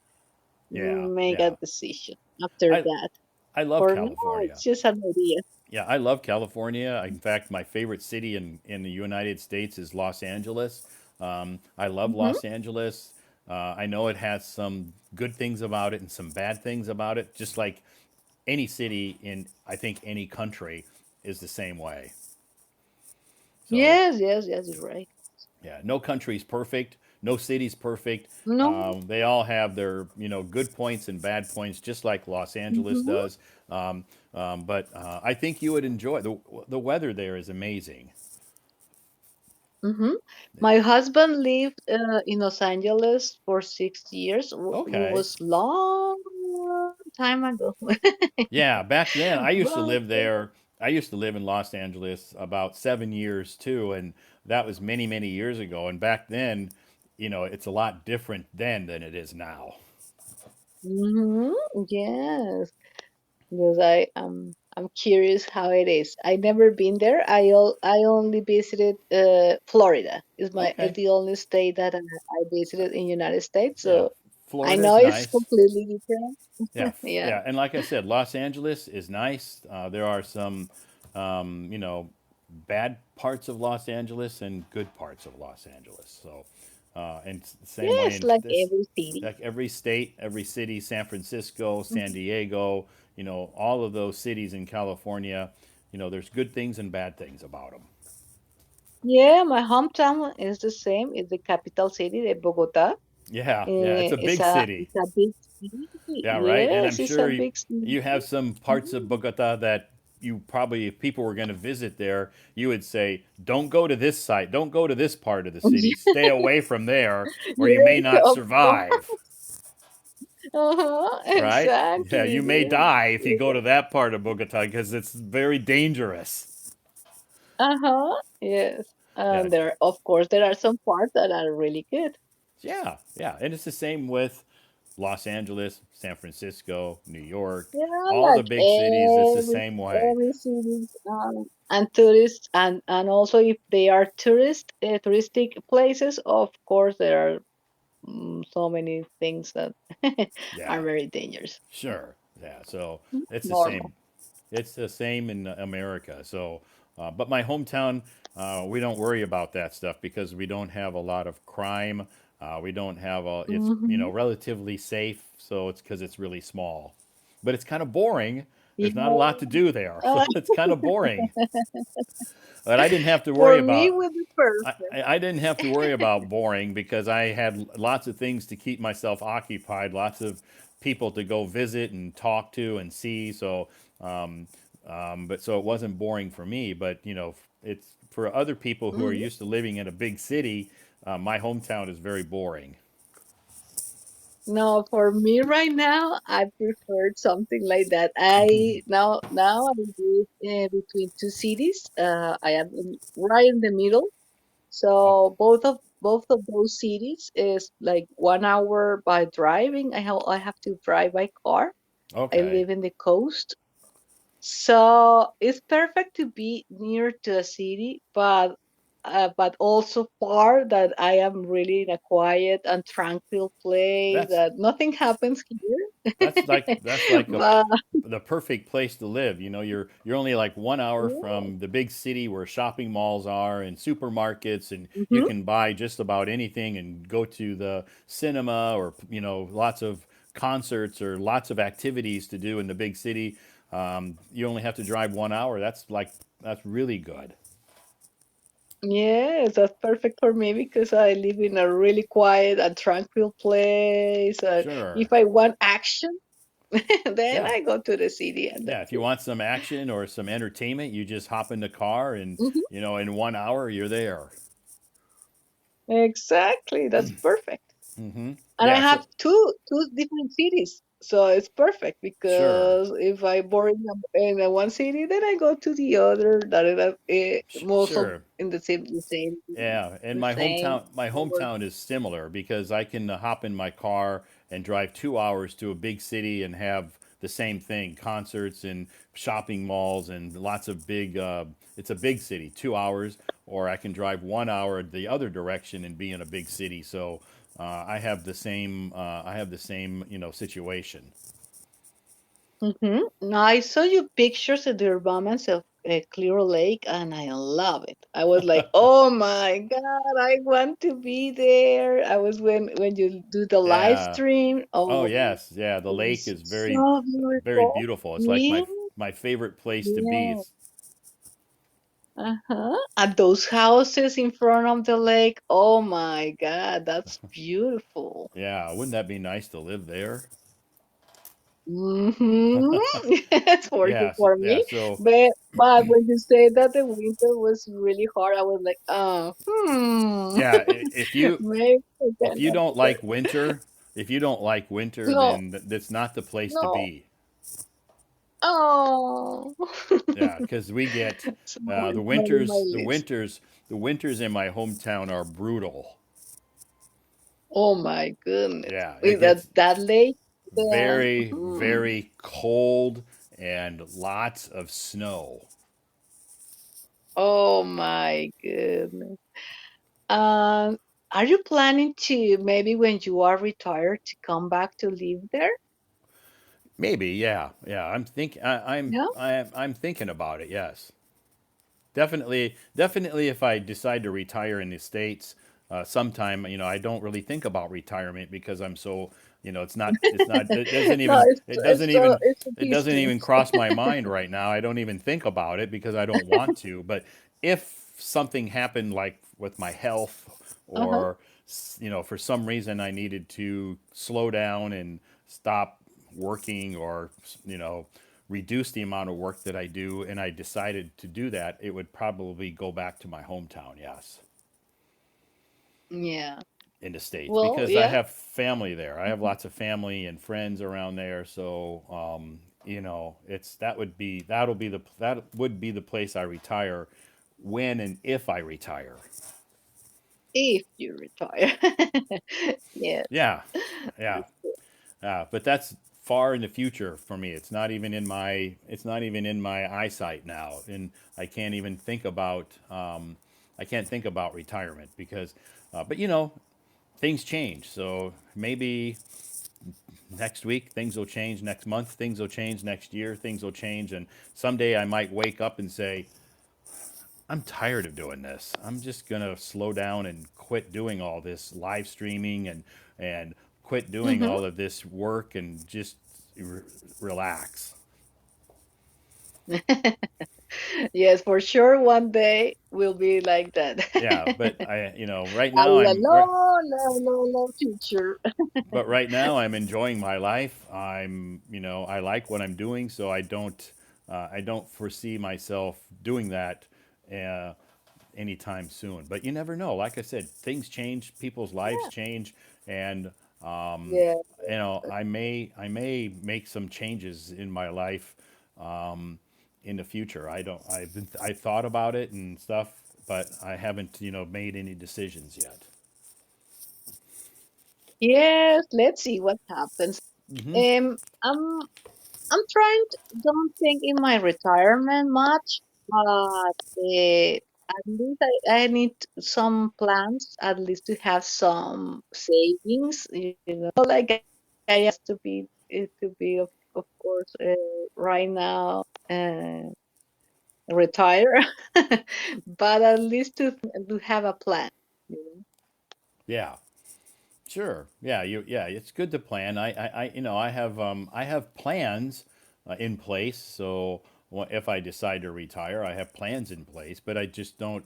Yeah, make a yeah. decision after I that. I love For now, California. it's just an idea. Yeah, I love California. In fact, my favorite city in the United States is Los Angeles. I love Hmm. Los Angeles. I know it has some good things about it and some bad things about it, just like any city in, I think, any country is the same way. So, Yes, yes, yes, you're right. yeah, no country's perfect, no city's perfect. No. They all have their, good points and bad points, just like Los Angeles Hmm. does. But I think you would enjoy the weather there is amazing. Hmm. My husband lived in Los Angeles for 6 years. It Okay. was long time ago. Yeah, back then I used to But live there. I used to live in Los Angeles about 7 years too, and that was many years ago. And back then, it's a lot different then than it is now. mhm, yes, because I'm curious how it is. I never been there. I only visited Florida. Is Okay. the only state that I visited in United States. Yeah, So I Florida know is it's nice. completely different. Yeah, Yeah. yeah, and like I said, Los Angeles is nice. There are some, bad parts of Los Angeles and good parts of Los Angeles. So, and it's the same way Yes, in like this, every city. like every state, every city, San Francisco, San Mhm. Diego, all of those cities in California, there's good things and bad things about them. Yeah, my hometown is the same. It's the capital city, the Bogota. Yeah, it's a It's big a city. it's a big city. Yeah, right. And I'm Yes, it's a sure big city. you have some parts of Bogota that you probably, if people were going to visit there, you would say, don't go to this site, don't go to this part of the city, stay away from there, or you may Yes, not of course. survive. Uh-huh, Right? Yeah, exactly. you may Yes. die if you go Yes. to that part of Bogota because it's very dangerous. Uh-huh. Yes. Yeah, And there, of course, there are some parts that are really good. Yeah, yeah, and it's the same with Los Angeles, San Francisco, New York, Yeah, all the like big cities. It's the same way. every city, and tourists, and also if they are touristic places, of course there are so many things that are Yeah, very dangerous. sure. Yeah, so it's the Normal. same. It's the same in America. So, but my hometown, we don't worry about that stuff because we don't have a lot of crime. We don't have a. It's Hmm. relatively safe. So it's because it's really small, but it's kind of boring. There's not a Yeah. lot to do there, so Uh, it's kind of boring. But I didn't have to worry for me, about. with the first. I didn't have to worry about boring because I had lots of things to keep myself occupied, lots of people to go visit and talk to and see. So, um, but so it wasn't boring for me. But it's for other people who are Mhm. used to living in a big city. My hometown is very boring. No, for me right now, I preferred something like that. I now I live between two cities. I am right in the middle. Oh, So both of those cities is like 1 hour by driving. I have to drive by car. I okay, live in the coast, so it's perfect to be near to a city, but also far that I am really in a quiet and tranquil place that's that nothing happens here. that's like But the perfect place to live. You're only like 1 hour yeah. from the big city where shopping malls are and supermarkets, and you Mhm. can buy just about anything and go to the cinema or lots of concerts or lots of activities to do in the big city. You only have to drive 1 hour. That's really good. Yes, that's perfect for me because I live in a really quiet and tranquil place. Sure. If I want action, then Yeah. I go to the city, and Yeah. that's If you want some action or some entertainment, you just hop in the car and it. in 1 hour you're there. Exactly, that's perfect. And I Yeah. have So two different cities, so it's perfect sure. because if I bored in one city, then I go to the other. That is most of Sure. in the same Yeah, and the my same. hometown is similar because I can hop in my car and drive 2 hours to a big city and have the same thing: concerts and shopping malls and lots of big. It's a big city, 2 hours, or I can drive 1 hour the other direction and be in a big city. So I have the same. I have the same situation. No, I saw you pictures of the Urbanas of Clear Lake, and I love it. I was like, "Oh my God, I want to be there." I was when you do the live Yeah. stream. Oh Oh, yes. Yeah. The lake it's is so very beautiful. beautiful. It's like Yeah, my favorite place to be. yeah. It's Uh-huh. And those houses in front of the lake. Oh my God, that's beautiful. Yeah, wouldn't that be nice to live there? Mm-hmm. Yes, for Yeah. me. So But when you say that the winter was really hard, I was like, yeah, maybe I if you cannot don't do that. like winter, if you don't like winter, No, then that's not the place to no. be. Oh. Yeah, because we get So the it's not in my winters. list. The winters in my hometown are brutal. Oh my goodness. Yeah, it With that gets that lake, then. very very cold and lots of snow. Oh my goodness. Um, are you planning to maybe when you are retired to come back to live there? Maybe, yeah, yeah. Yeah. I'm thinking about it. Yes. Definitely. If I decide to retire in the states, sometime, I don't really think about retirement because I'm so, it's not, No, it's a it doesn't even distance. cross my mind right now. I don't even think about it because I don't want to. But if something happened, like with my health, Uh-huh. or for some reason I needed to slow down and stop working, or you know reduce the amount of work that I do, and I decided to do that, it would probably go back to my hometown, yes, Yeah. in the States, Well, because I yeah. have family there. I have lots of family and friends around there. So, it's that would be the place I retire when and if I retire. if you retire. Yes, Yeah, yeah. that's good. But that's far in the future for me. It's not even in my eyesight now, and I can't even think about I can't think about retirement because, but things change. So maybe next week things will change, next month things will change, next year things will change, and someday I might wake up and say, I'm tired of doing this. I'm just gonna slow down and quit doing all this live streaming and quit doing Hmm. all of this work and just re- relax. Yes, for sure. One day will be like that. Yeah, but right A now long, long, long, long future. but right now I'm enjoying my life. I like what I'm doing, so I don't foresee myself doing that uh, anytime soon. But you never know. Like I said, things change, people's lives Yeah. change, and Yeah. I may make some changes in my life um, in the future. I thought about it and stuff, but I haven't made any decisions yet. Yes. Let's see what happens. Hmm. Um, I'm I'm trying to don't think in my retirement much, but at least I need some plans, at least to have some savings, like I has to be it to be of course right now retire, but at least to have a plan. You know? Yeah. Sure. Yeah. It's good to plan. I have plans in place. So if I decide to retire, I have plans in place, but I just don't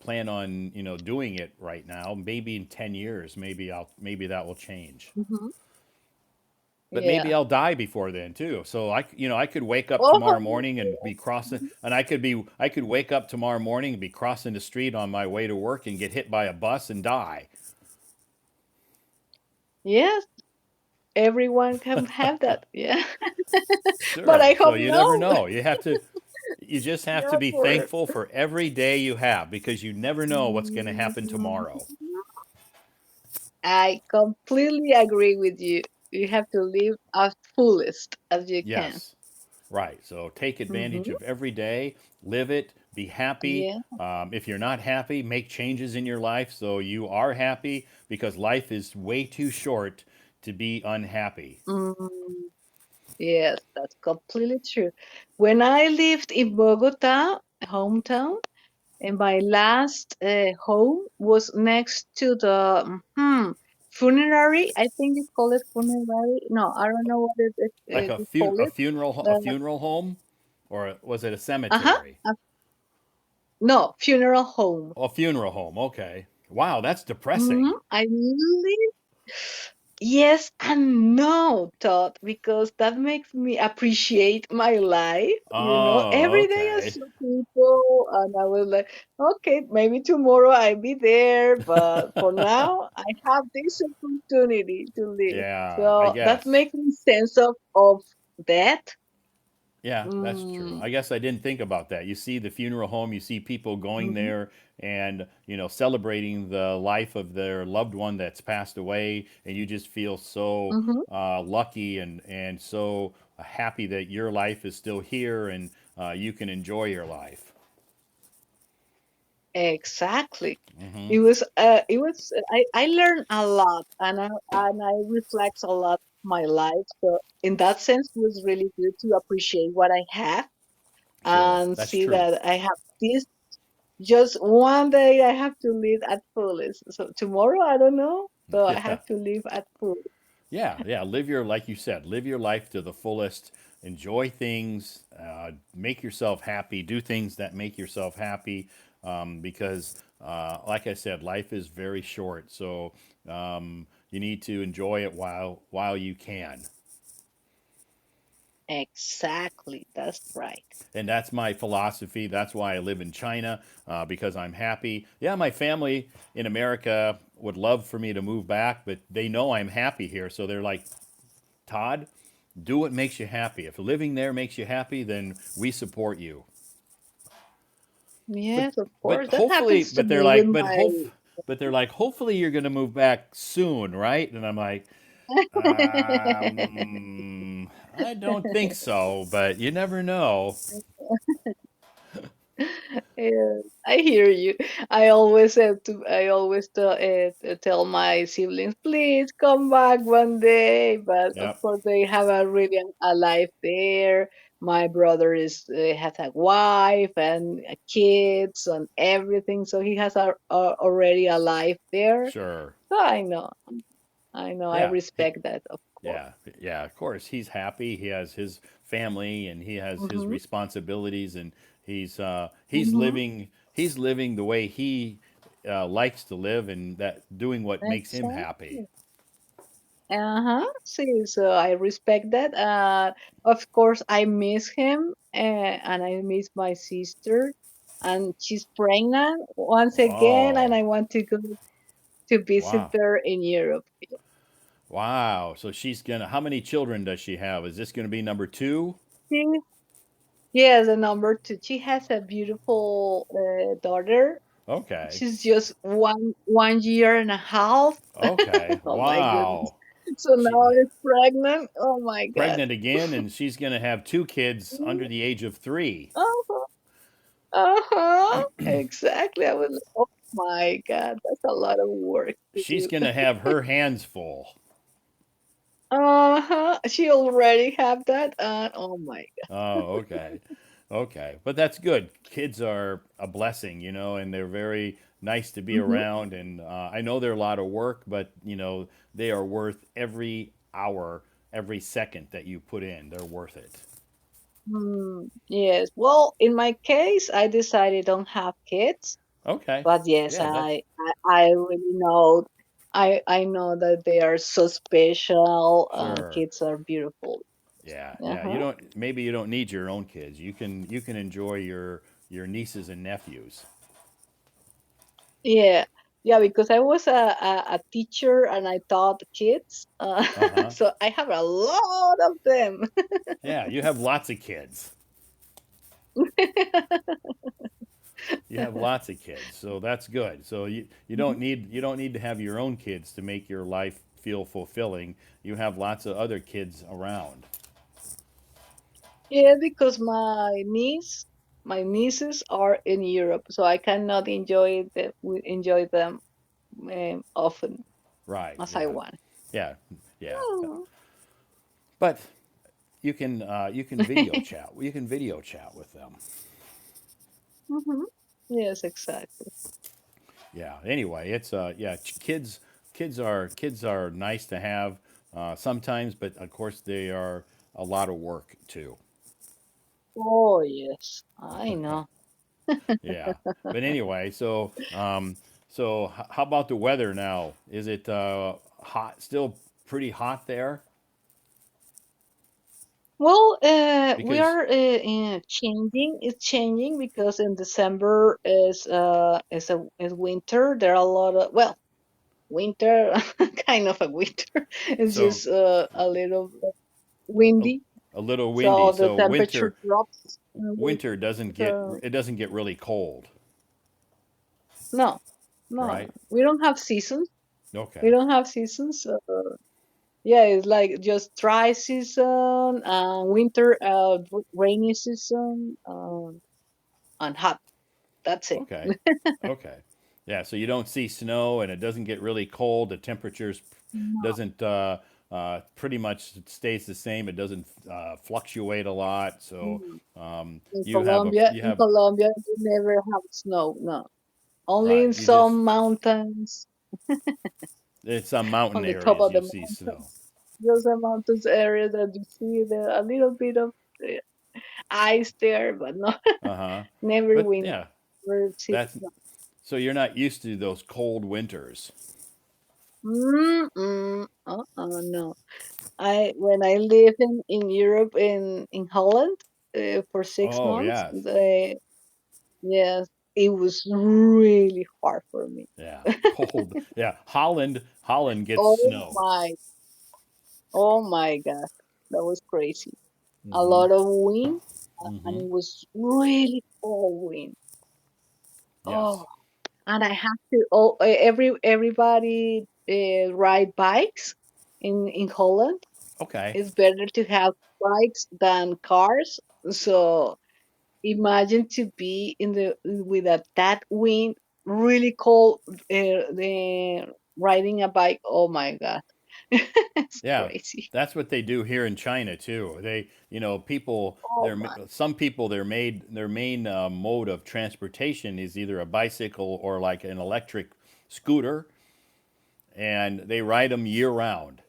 plan on doing it right now. Maybe in 10 years, maybe that will change. Mhm. But maybe Yeah. I'll die before then too. So I could wake up tomorrow Oh, morning and be crossing, and I could wake up tomorrow morning and be crossing the street on my way to work and get hit by a bus and die. yes. Everyone can have that. Yeah. But Sure. I So hope you never no. know. You just have to Not be for. thankful for every day you have because you never know what's going to happen Mhm. tomorrow. I completely agree with you. You have to live as fullest as you can. Yes. Right. So take advantage Hmm. of every day, live it, be happy. Yeah. If you're not happy, make changes in your life so you are happy because life is way too short to be unhappy. Mm, yes, that's completely true. When I lived in Bogota, hometown, and my last home was next to the funerary. I think you call it funerary. No, I don't know what Like you call it. a Uh, funeral home, or was it a uh-huh. cemetery? No, funeral home. A funeral home. Okay. Wow, that's Hmm. depressing. I live. Yes and no, Todd, because that makes me appreciate my life. Oh, Every day I okay. saw people, and I was like, okay, maybe tomorrow I'll be there, but for now, I have this opportunity to live. Yeah, I So that guess. makes me sense of that. Yeah, that's true. Mm, I guess I didn't think about that. You see the funeral home, you see people going hmm. there and, celebrating the life of their loved one that's passed away, and you just feel so Hmm. lucky and so happy that your life is still here and you can enjoy your life. Exactly. Hmm. I learned a lot, and I reflect a lot my life. So in that sense, it was really good to appreciate what I have Sure, and that's see true. that I have this just one day I have to live at fullest. So tomorrow I don't know. So I Yeah. have to live at full. Yeah. Like you said, live your life to the fullest. Enjoy things. Make yourself happy. Do things that make yourself happy. Because, like I said, life is very short. So you need to enjoy it while you can. Exactly. That's right. And that's my philosophy. That's why I live in China because I'm happy. Yeah, my family in America would love for me to move back, but they know I'm happy here. So they're like, Todd, do what makes you happy. If living there makes you happy, then we support you. But Yes, of but course. That hopefully, happens to but they're me with like, my. but they're like, hopefully you're going to move back soon, right? And I'm like, I don't think so, but you never know. Yeah, I hear you. I always have to. I always tell my siblings, please come back one day. But of Yep, course, they have a really a life there. My brother is has a wife and kids and everything, so he has already a life there. sure. So I know, I Yeah, respect that, of course. yeah, yeah. Of course, he's happy. He has his family and he has his Mm-hmm. responsibilities, and he's Mm-hmm. living the way he likes to live, and that doing what makes him happy. Exactly. Uh-huh. See, so I respect that. Of course, I miss him, and I miss my sister, and she's pregnant once again, and Oh, I want to go to visit wow. her in Europe. Wow. So she's gonna. How many children does she have? Is this gonna be number two? She, yes, the number two. She has a beautiful daughter. Okay. She's just one year and a half. Okay. Oh my goodness! Wow. So She now it's pregnant. Oh my God. pregnant again, and she's gonna have two kids under the age of 3. Oh, uh-huh. Exactly. I was like, oh my God, that's a lot of work to She's do. gonna have her hands full. Uh-huh. She already have that. Oh my Oh, okay. Okay. But that's good. Kids are a blessing, and they're very nice to be God. Hmm. around. And I know they're a lot of work, but, they are worth every hour, every second that you put in. They're worth it. Yes. Well, in my case, I decided don't have kids, Okay. but yes, Yeah, that's I really know. I know that they are so special. sure. Kids are beautiful. Yeah, yeah. Uh-huh. Maybe you don't need your own kids. You can enjoy your nieces and nephews. Yeah, yeah, because I was a teacher and I taught kids, Uh-huh. so I have a lot of them. Yeah, you have lots of kids. You have lots of kids, so that's good. So you don't need to have your own kids to make your life feel fulfilling. You have lots of other kids around. Yeah, because my nieces are in Europe, so I cannot enjoy them often Right. as I Yeah. want. Yeah. Yeah. Mm. But you can video chat. You can video chat with them. Hmm. Yes, exactly. Yeah. Anyway, it's yeah. Kids are nice to have sometimes, but of course they are a lot of work too. Oh yes, I know. Yeah. But anyway, so how about the weather now? Is it hot? Still pretty hot there? Well, we Because are changing. It's changing because in December is winter. There are a lot of winter, kind of a winter. It's so just a little a, windy, a little windy. so the So temperature winter drops. winter doesn't get So it doesn't get really cold, no, no, right? we don't have seasons. We Okay. don't have seasons. Yeah, it's like just dry season, winter, rainy season, and hot. That's it. Okay. Okay. Yeah, so you don't see snow and it doesn't get really cold. The temperatures No. doesn't pretty much stays the same. It doesn't fluctuate a lot. So Mm. you In have Colombia, you never have snow. No, only right. in You just some mountains it's some mountain on the top areas of the you'll see mountain. snow. Those are mountains area that you see there a little bit of uh, ice there, but no, Uh huh. never But wind. yeah, Never see that's snow. so you're not used to those cold winters. Mm-mm. No. I when I lived in Europe in Holland for six Oh months, yes, yes, it was really hard for me. yeah, cold. Yeah, Holland gets Oh snow. my, oh my God, that was crazy. A Mm-hmm. lot of wind, and Mm-hmm. it was really cold wind. Oh, Yes. and I have to. Oh, everybody ride bikes in Holland. Okay. It's better to have bikes than cars. So imagine to be in the with that wind, really cold, riding a bike. Oh my god, it's Yeah, crazy. that's what they do here in China too. They, people, Oh my. some people, their main mode of transportation is either a bicycle or like an electric scooter, and they ride them year round.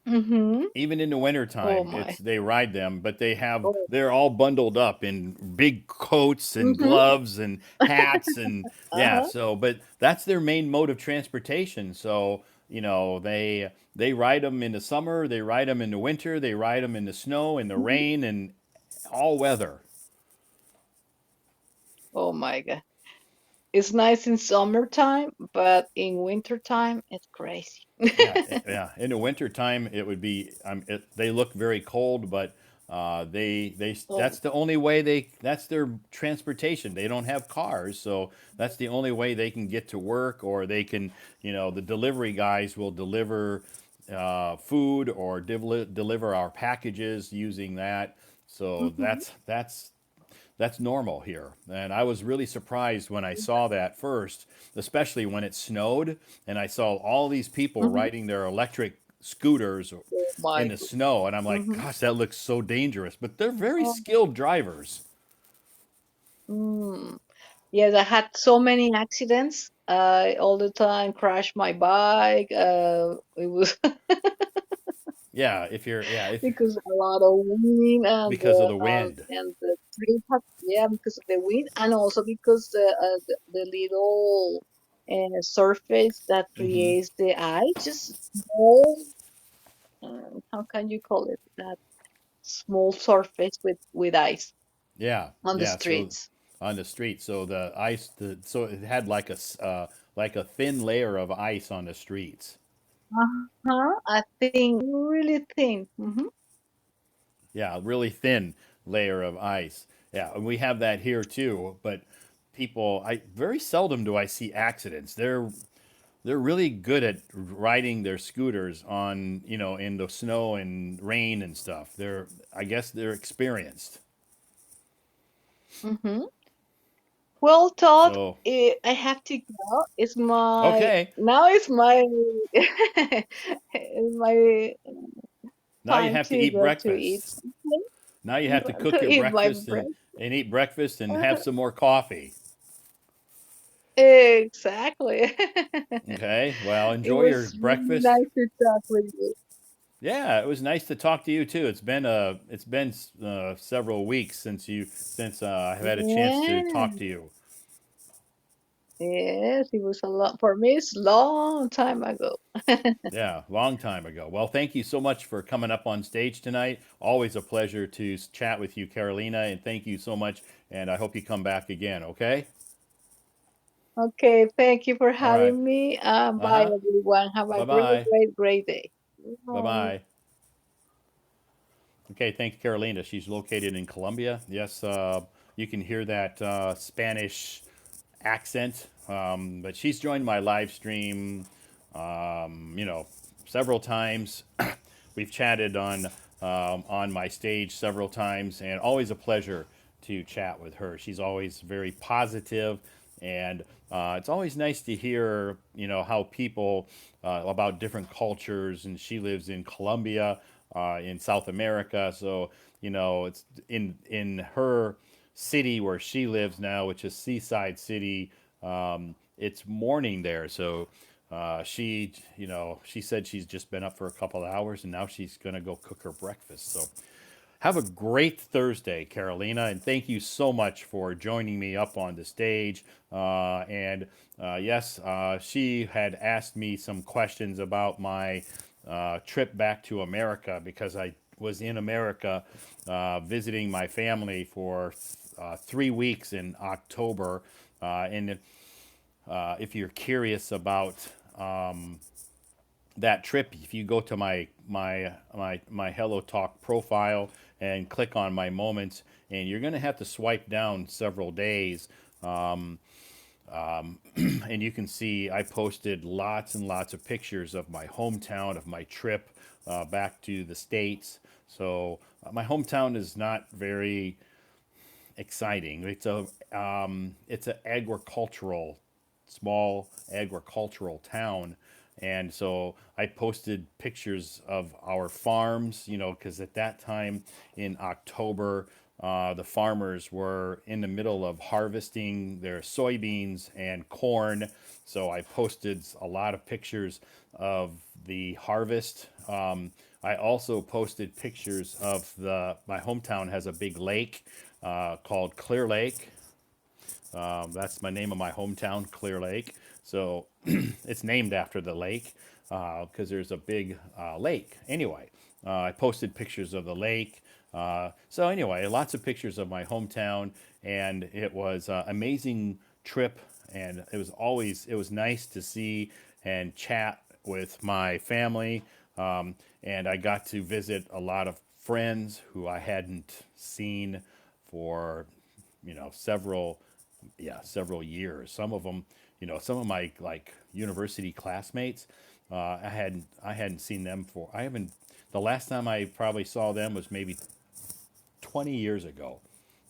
Mm-hmm. Even in the Oh wintertime, my. they ride them, but Oh. they're all bundled up in big coats and Mm-hmm. gloves and hats and yeah. Uh-huh. So, but that's their main mode of transportation. So, they ride them in the summer, they ride them in the winter, they ride them in the snow, in the Mhm. rain, and all weather. Oh my god. It's nice in summertime, but in wintertime, it's crazy. Yeah, yeah. In the winter time, it would be. They look very cold, but they Oh. that's the only way that's their transportation. They don't have cars, so that's the only way they can get to work, or they can, the delivery guys will deliver food or deliver our packages using that. So Mhm. that's normal here. And I was really surprised when I saw that first, especially when it snowed and I saw all these people Mhm. riding their electric scooters Oh in my the god. snow. And I'm like, Mhm. gosh, that looks so dangerous. But they're very Oh. skilled drivers. Mm. Yes, I had so many accidents. I all the time crashed my bike. It was Yeah, if you're, yeah, if because a lot of wind because of the wind. and the tree had, yeah, because of the wind, and also because the little surface that Hmm. creates the ice, just small. How can you call it? That small surface with ice Yeah, on the yeah. So streets. on the street, so the ice, so it had like like a thin layer of ice on the streets. Uh-huh. I think really thin. Hmm. Yeah, really thin layer of ice. Yeah, and we have that here too. But I very seldom do I see accidents. They're really good at riding their scooters on, in the snow and rain and stuff. I guess they're experienced. Hmm. Well, Todd, So I have to go. It's my okay, now. It's my it's my now you time have to to eat go to eat breakfast. something. Now you have to cook To your eat my breakfast bread. and eat breakfast and have some more coffee. Exactly. Okay. Well, It enjoy your was really breakfast. nice to talk with you. Yeah, it was nice to talk to you too. It's been several weeks since I've had a chance to talk Yeah. to you. Yes, it was a lot for me. It's long time ago. Yeah, long time ago. Well, thank you so much for coming up on stage tonight. Always a pleasure to chat with you, Carolina, and thank you so much. And I hope you come back again. Okay. Okay, thank you for All right. having me. Uh Bye, huh. everyone. Have a Bye great, bye. great, great day. Bye Bye. bye. Okay, thanks, Carolina. She's located in Colombia. Yes, you can hear that Spanish accent. But she's joined my live stream, um, you know, several times. We've chatted on my stage several times, and always a pleasure to chat with her. She's always very positive, and it's always nice to hear, how people about different cultures. And she lives in Colombia, in South America, so it's in her city where she lives now, which is Seaside City. It's morning there, so she said she's just been up for a couple of hours, and now she's gonna go cook her breakfast. So have a great Thursday, Carolina, and thank you so much for joining me up on the stage. And yes, she had asked me some questions about my trip back to America because I was in America visiting my family for 3 weeks in October. And if you're curious about that trip, if you go to my Hello Talk profile and click on my moments, and you're going to have to swipe down several days And you can see I posted lots and lots of pictures of my hometown, of my trip back to the States. So my hometown is not very exciting. It's a agricultural, small agricultural town, and so I posted pictures of our farms. You know, because at that time in October, the farmers were in the middle of harvesting their soybeans and corn. So I posted a lot of pictures of the harvest. I also posted pictures of my hometown has a big lake called Clear Lake. That's my name of my hometown, Clear Lake. So it's named after the lake because there's a big lake. Anyway, I posted pictures of the lake. So anyway, lots of pictures of my hometown, and it was an amazing trip. And it was nice to see and chat with my family. And I got to visit a lot of friends who I hadn't seen for several years. Some of them, some of my like university classmates, I hadn't seen them for I haven't the last time I probably saw them was maybe 20 years ago.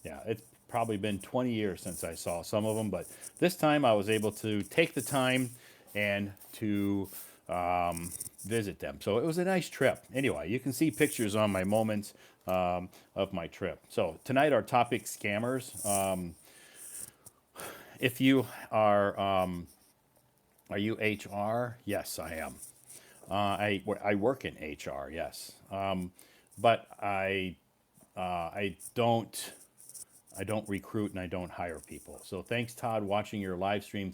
Yeah, it's probably been 20 years since I saw some of them, but this time I was able to take the time and to visit them. So it was a nice trip. Anyway, you can see pictures on my moments of my trip. So tonight our topic scammers. If you are you HR? Yes, I am. I work in HR. Yes, but I don't recruit and I don't hire people. So thanks, Todd, watching your live stream.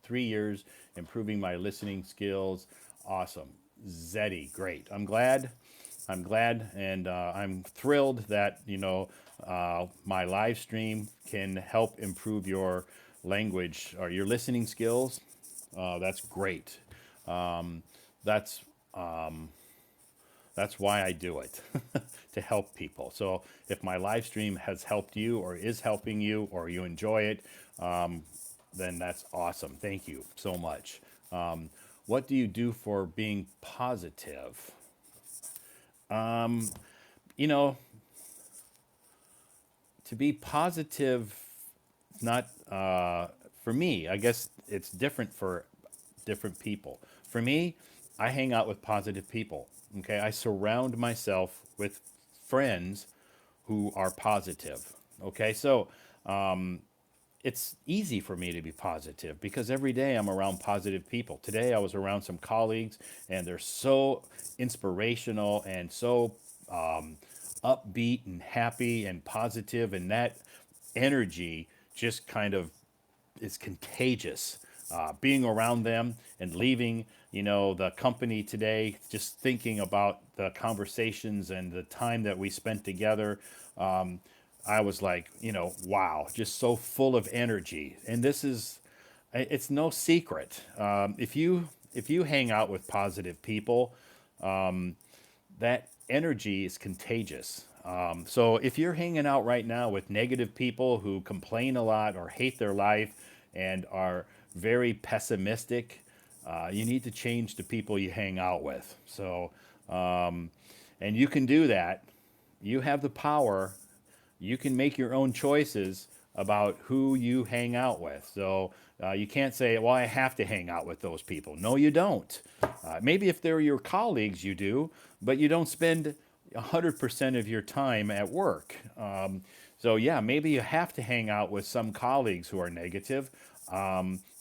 3 years, improving my listening skills. Awesome. Zeddy, great. I'm glad, and I'm thrilled that my live stream can help improve your language or your listening skills. That's great. That's that's why I do it to help people. So if my live stream has helped you or is helping you or you enjoy it, then that's awesome. Thank you so much. What do you do for being positive? You know, to be positive, not for me. I guess it's different for different people. For me, I hang out with positive people. Okay, I surround myself with friends who are positive. Okay, so it's easy for me to be positive because every day I'm around positive people. Today I was around some colleagues and they're so inspirational and so upbeat and happy and positive, and that energy just kind of is contagious. Being around them and leaving, the company today, just thinking about the conversations and the time that we spent together, I was like, wow, just so full of energy. And it's no secret. If you hang out with positive people, that energy is contagious. So if you're hanging out right now with negative people who complain a lot or hate their life and are very pessimistic, you need to change the people you hang out with. So, and you can do that. You have the power. You can make your own choices about who you hang out with. So you can't say, well, I have to hang out with those people. No, you don't. Maybe if they're your colleagues, you do, but you don't spend 100% of your time at work. So, yeah, maybe you have to hang out with some colleagues who are negative.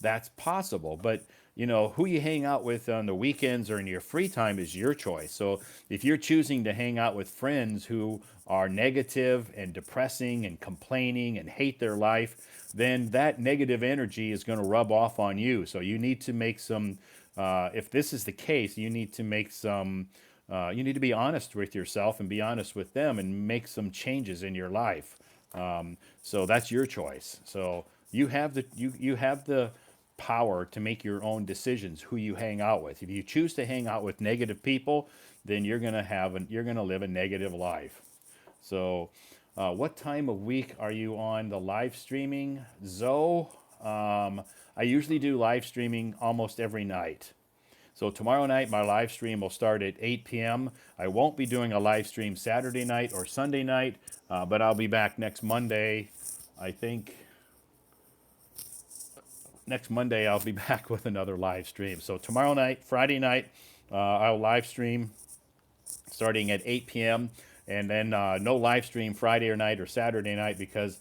That's possible. But, who you hang out with on the weekends or in your free time is your choice. So, if you're choosing to hang out with friends who are negative and depressing and complaining and hate their life, then that negative energy is going to rub off on you. So, you need to make some, if this is the case, you need to make some. You need to be honest with yourself and be honest with them and make some changes in your life. So that's your choice. So you have the power to make your own decisions who you hang out with. If you choose to hang out with negative people, then you're gonna live a negative life. So What time of week are you on the live streaming, Zoe? I usually do live streaming almost every night. So tomorrow night, my live stream will start at 8 p.m. I won't be doing a live stream Saturday night or Sunday night, but I'll be back next Monday. I think next Monday I'll be back with another live stream. So tomorrow night, Friday night, I'll live stream starting at 8 p.m. And then no live stream Friday or night or Saturday night because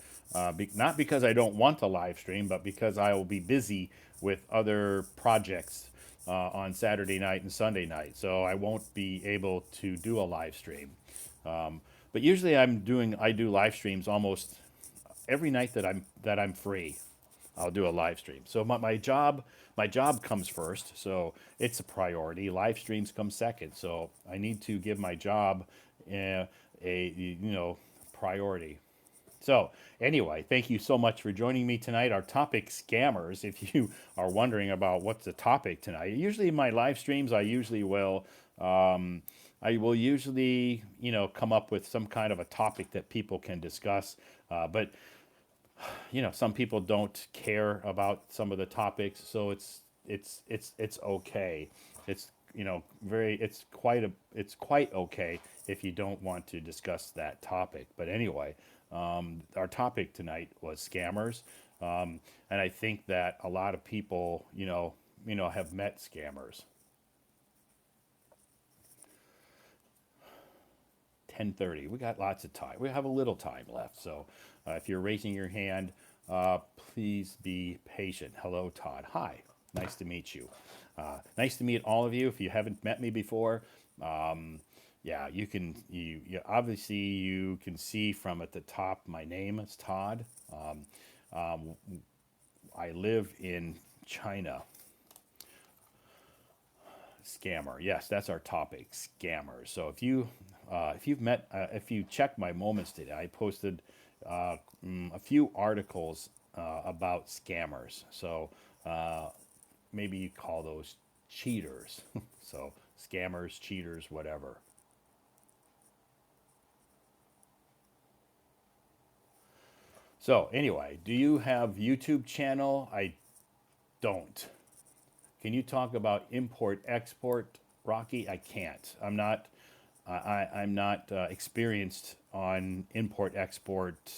not because I don't want to live stream, but because I will be busy with other projects on Saturday night and Sunday night. So I won't be able to do a live stream. But usually I do live streams almost every night that I'm free. I'll do a live stream. So my job comes first, so it's a priority. Live streams come second, so I need to give my job a priority. So anyway, thank you so much for joining me tonight. Our topic scammers. If you are wondering about what's the topic tonight, usually in my live streams um, I will usually come up with some kind of a topic that people can discuss. But some people don't care about some of the topics, so it's okay. It's very it's quite okay if you don't want to discuss that topic. But anyway, our topic tonight was scammers, and I think that a lot of people have met scammers. 10:30. We got lots of time. We have a little time left. So if you're raising your hand, please be patient. Hello, Todd. Hi. Nice to meet you. Nice to meet all of you. If you haven't met me before, yeah, you obviously you can see from at the top my name is Todd. Um, I live in China. Scammer. Yes, that's our topic, scammers. So if you check my moments today, I posted a few articles about scammers. So uh, maybe you call those cheaters. So scammers, cheaters, whatever. So anyway, do you have YouTube channel? I don't. Can you talk about import export, Rocky? I can't. I'm not experienced on import export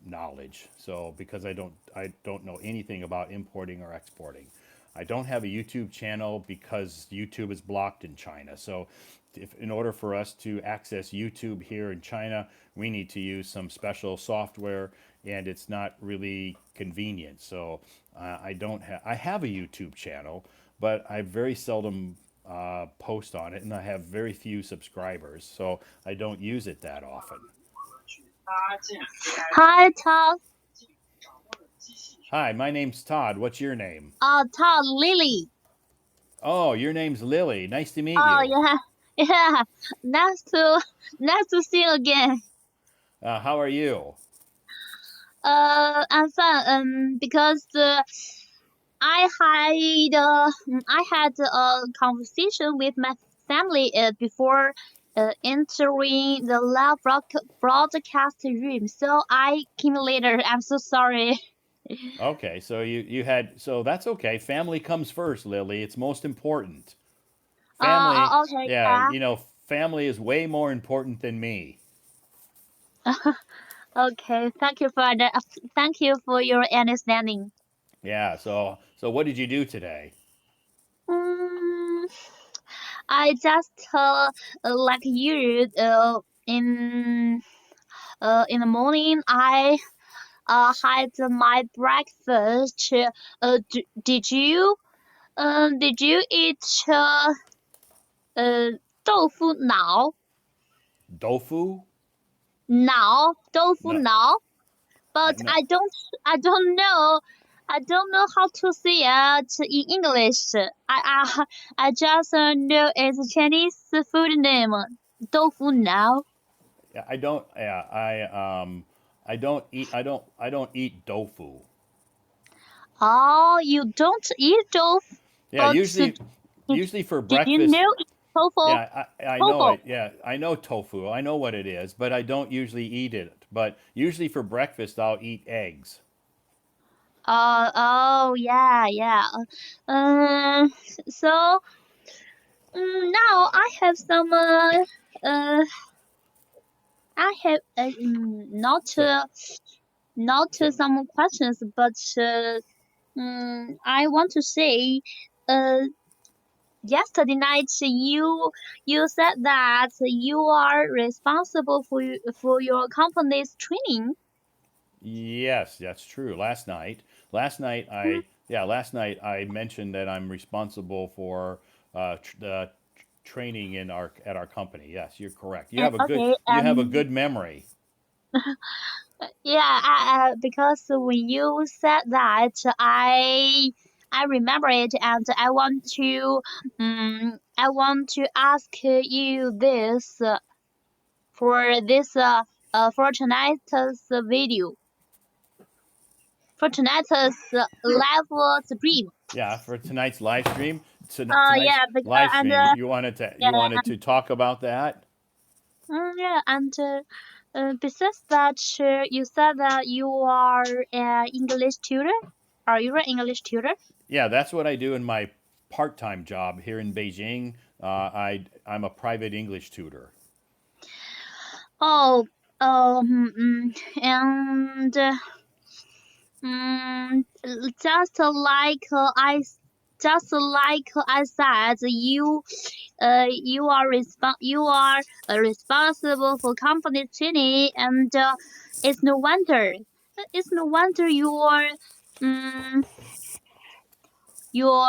knowledge. So because I don't know anything about importing or exporting. I don't have a YouTube channel because YouTube is blocked in China. So in order for us to access YouTube here in China, we need to use some special software, and it's not really convenient. So I have a YouTube channel, but I very seldom post on it, and I have very few subscribers, so I don't use it that often. Hi, Todd. Hi, my name's Todd. What's your name? Todd, Lily. Oh, your name's Lily. Nice to meet Oh, you. yeah, yeah. Nice to, nice to see you again. How are you? I'm fine. Because I had a conversation with my family before entering the live broadcast room. So I came later. I'm so sorry. Okay, so so that's okay. Family comes first, Lily. It's most important. Family, Okay, yeah, yeah. family is way more important than me. Okay, thank you for that. Thank you for your understanding. Yeah, so what did you do today? Mm, I just like you in the morning I had my breakfast. Did you eat uh 豆腐脑 Tofu? tofu No, now? But no. I don't know how to say it in English. I just know it's Chinese food name. Tofu now. Yeah, I don't. Yeah, I don't eat tofu. Oh, you don't eat tofu, Yeah, but usually for did you breakfast. know? tofu, Yeah, I know tofu. it. Yeah, I know tofu. I know what it is, but I don't usually eat it. But usually for breakfast, I'll eat eggs. Oh yeah, yeah. Um, so now uh, I have So, not so some questions, but I want to say, uh, yesterday night you said that you are responsible for your company's training. yes, that's true. Last night I mentioned that I'm responsible for the training in our at our company. Yes, you're correct. And okay, You have a good memory. yeah, because when you said that, I remember it, and I want to ask you this for this for tonight's video, for tonight's live stream. Yeah, for tonight's live stream. Tonight's Yeah, live and stream. yeah, You wanted to talk about that? yeah, and besides that, you said that you are an English tutor. Are you an English tutor? Yeah, that's what I do in my part-time job here in Beijing. I'm a private English tutor. Oh, and just like I said, you are responsible for company training, and it's no wonder um your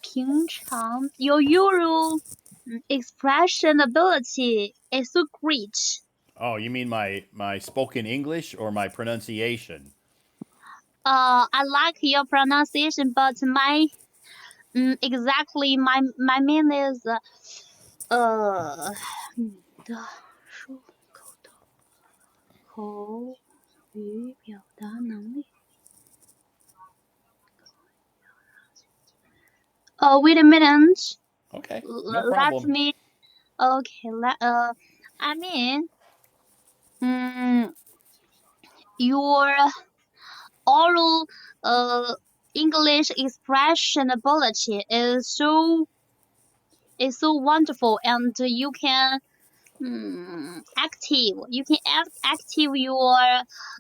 平常 your usual expression ability is so great. Oh, you mean my spoken English or my pronunciation? I like your pronunciation, but my exactly my mean is 你的说口语表达能力。Wait a minute. Okay, no Let problem. me. Okay. I mean, mm, your oral English expression ability is so wonderful, and you can active. You can active your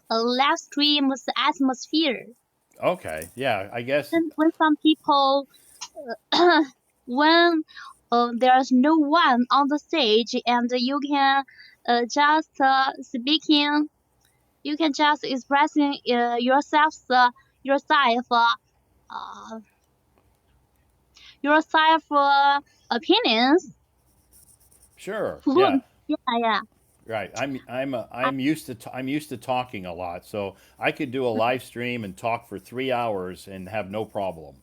live stream's atmosphere. Okay, yeah, I guess. And when some people, when there's no one on the stage, and you can just speaking, you can just expressing yourself, uh, yourself opinions. Sure. Yeah. Fluent. Yeah, yeah. Right. I'm used to talking a lot, so I could do a live stream and talk for 3 hours and have no problem.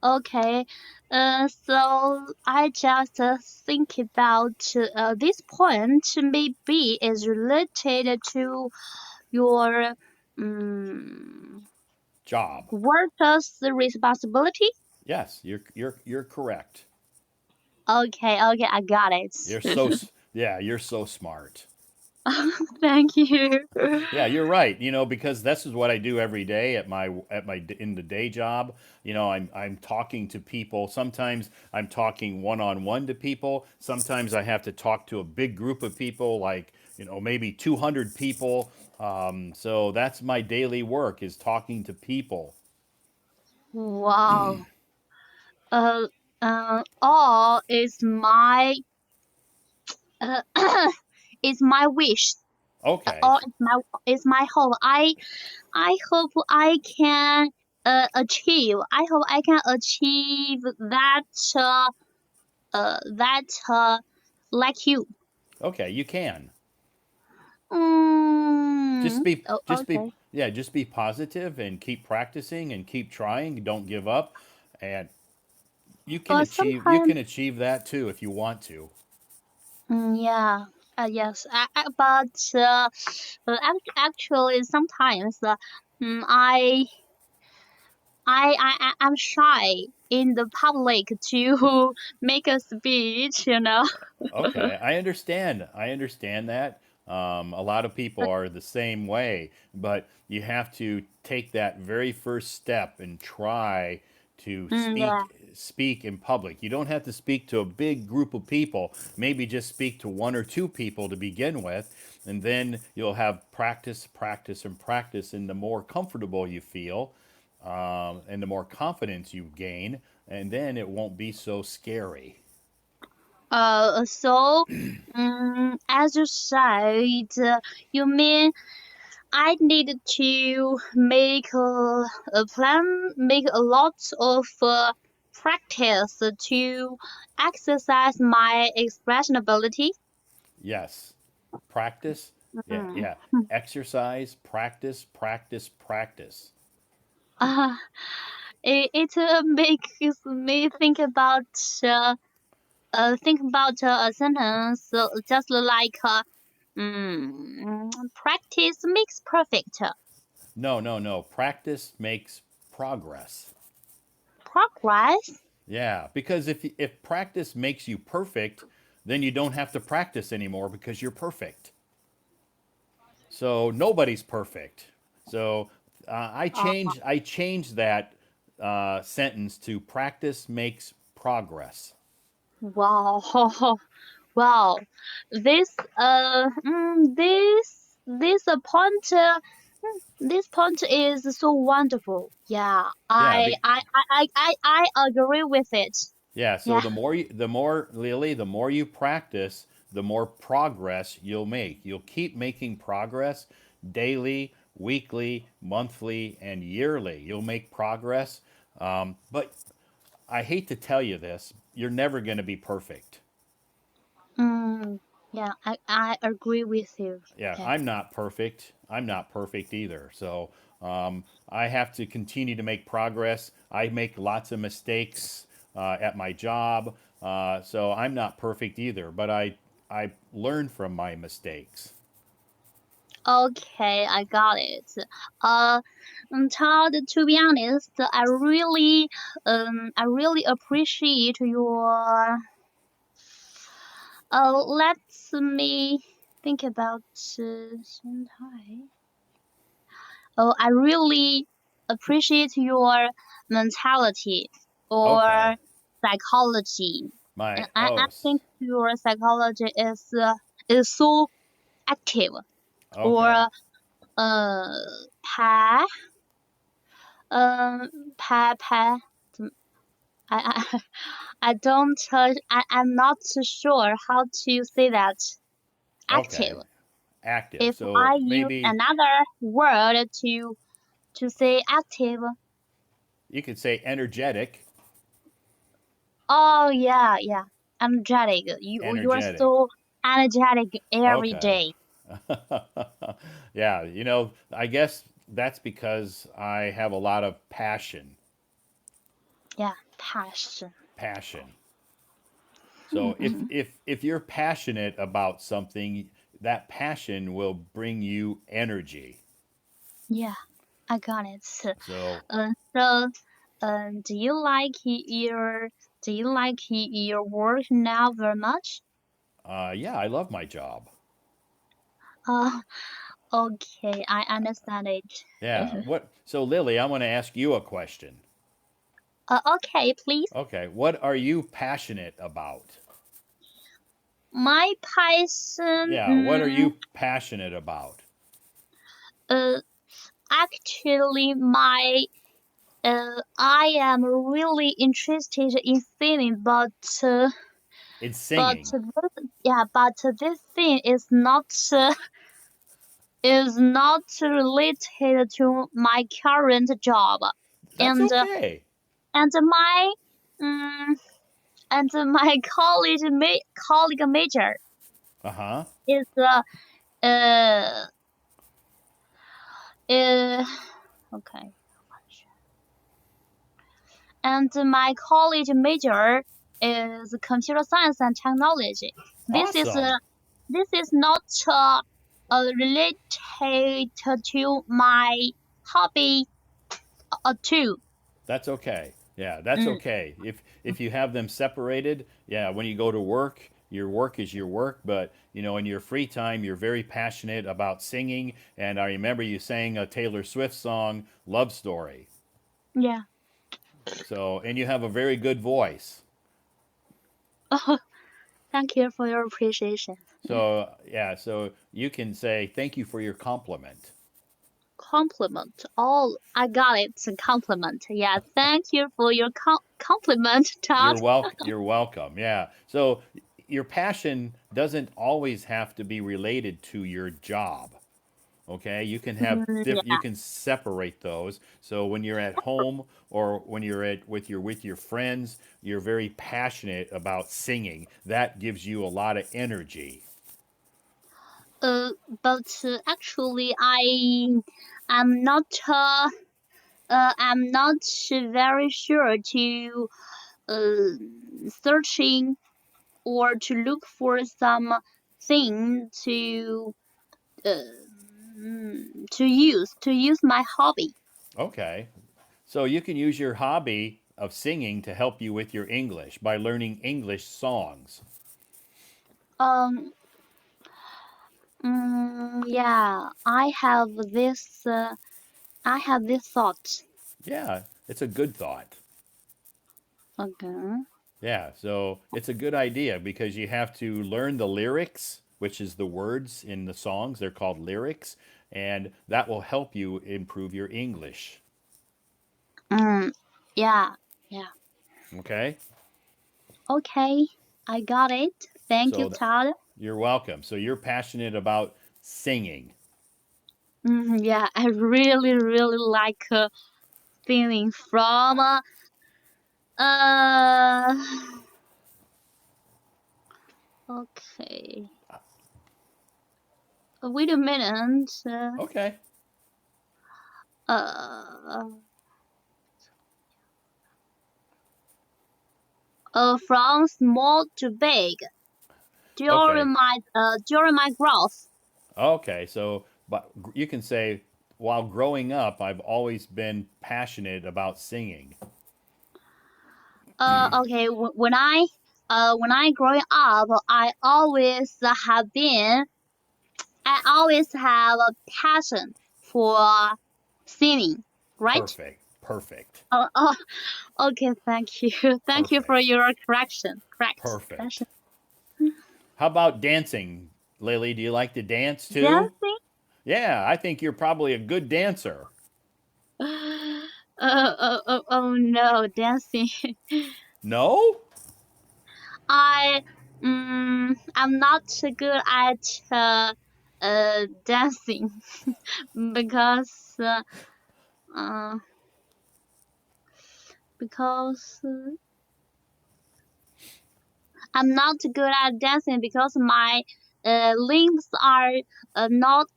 Okay, so I just think about this point maybe is related to your Job. workers' responsibility. Yes, you're correct. Okay, okay, I got it. Yeah, you're so smart. Thank you. Yeah, you're right. You know, because this is what I do every day at my in the day job. You know, I'm talking to people. Sometimes I'm talking one on one to people. Sometimes I have to talk to a big group of people, like maybe 200 people. So that's my daily work is talking to people. Wow. Uh, all uh, is my wish. Okay, All is my hope. I hope I can achieve. I hope I can achieve that. That like you. okay, you can. Just be Okay. yeah, just be positive and keep practicing and keep trying. Don't give up, and you Sometimes, can achieve that too if you want to. yeah. Yes. But actually, sometimes mm, I I'm shy. in the public to make a speech, you know. Okay, I understand. I understand that. A lot of people are the same way, but you have to take that very first step and try to Yeah. speak in public. You don't have to speak to a big group of people. Maybe just speak to one or two people to begin with, and then you'll have practice, practice, and practice. And the more comfortable you feel, and the more confidence you gain, and then it won't be so scary. So, as you said, you mean I need to make a plan, make a lot of practice to exercise my expression ability. Yes. Practice. Yeah, Mm. yeah. Exercise, practice, practice, practice. Uh, it makes me uh, think about a sentence just like practice makes perfect. No, no, no. Practice makes progress. Progress. Yeah, because if practice makes you perfect, then you don't have to practice anymore because you're perfect. So nobody's perfect. So Uh, I changed that sentence to practice makes progress. wow. Wow, this point is so wonderful. Yeah, Yeah, I agree with it. yeah, so Yeah. the more Lily, the more you practice, the more progress you'll make. You'll keep making progress daily, weekly, monthly, and yearly. You'll make progress. But I hate to tell you this, you're never going to be perfect. Mm, yeah, I agree with you. Yeah, Yeah. I'm not perfect. I'm not perfect either. So I have to continue to make progress. I make lots of mistakes at my job. So I'm not perfect either, but I learn from my mistakes. Okay, I got it. Uh, Todd, to be honest, I really appreciate your. Let me think about Shanghai. Oh, I really appreciate your mentality Okay. or psychology. And My, I oh, think your psychology is so active okay. or uh pa um pa I I I don't I'm not too sure how to say that active. Okay. Active. If So I use maybe another word to say active. you could say energetic. Oh yeah, yeah. Energetic. You are Energetic. so energetic every Okay. day. Yeah, I guess that's because I have a lot of passion. Yeah, passion. Passion. So Mm-mm. if you're passionate about something, that passion will bring you energy. Yeah, I got it. So So, do you like your work now very much? yeah, I love my job. Uh, okay, I understand it. Yeah. What? So Lily, I want to ask you a question. Okay, please. Okay. What are you passionate about? My passion. Yeah. What are you passionate about? Uh, Actually, I am really interested in singing, It's but singing. this thing is not related to my current job, That's and okay. and my um, and my colleague major Uh huh. is uh uh okay, and my college major is computer science and technology. This is Awesome. not related to my hobby too. That's okay. Yeah, that's Mm, okay. If you have them separated, yeah, when you go to work, your work is your work, but in your free time, you're very passionate about singing, and I remember you sang a Taylor Swift song, Love Story. yeah. So, and you have a very good voice. Oh, thank you for your appreciation. Yeah. So, yeah, so you can say thank you for your compliment. Compliment. Oh, I got it. It's a compliment. Yeah. Thank you for your compliment, Todd. You're welcome. Yeah. So, your passion doesn't always have to be related to your job. Okay, you can have you Yeah. can separate those. So when you're at home or when you're with your friends, you're very passionate about singing. That gives you a lot of energy. Uh, but actually, I'm not. I'm not very sure to searching or to look for some thing to use my hobby. Okay, so you can use your hobby of singing to help you with your English by learning English songs. Um. Yeah. I have this thought. Yeah, it's a good thought. Okay. Yeah, so it's a good idea because you have to learn the lyrics, which is the words in the songs. They're called lyrics, and that will help you improve your English. Mm. Yeah. Yeah. Okay? Okay. I got it. Thank you, So Todd. you're welcome. So you're passionate about singing. Yeah. I really, really like feeling from uh okay. Wait a minute. Okay. Uh, from small to big Okay. during my growth. Okay. So, but you can say, while growing up, I've always been passionate about singing. Okay. When I growing up, I always have a passion for singing. Right? Perfect. Perfect. Oh, okay. Thank you. Thank you for Perfect. your correction. Correct. Perfect. Correction. How about dancing, Lily? Do you like to dance too? Dancing. Yeah, I think you're probably a good dancer. Oh no, dancing. No? I I'm not so good at dancing because uh, uh because I'm not good at dancing because my limbs are not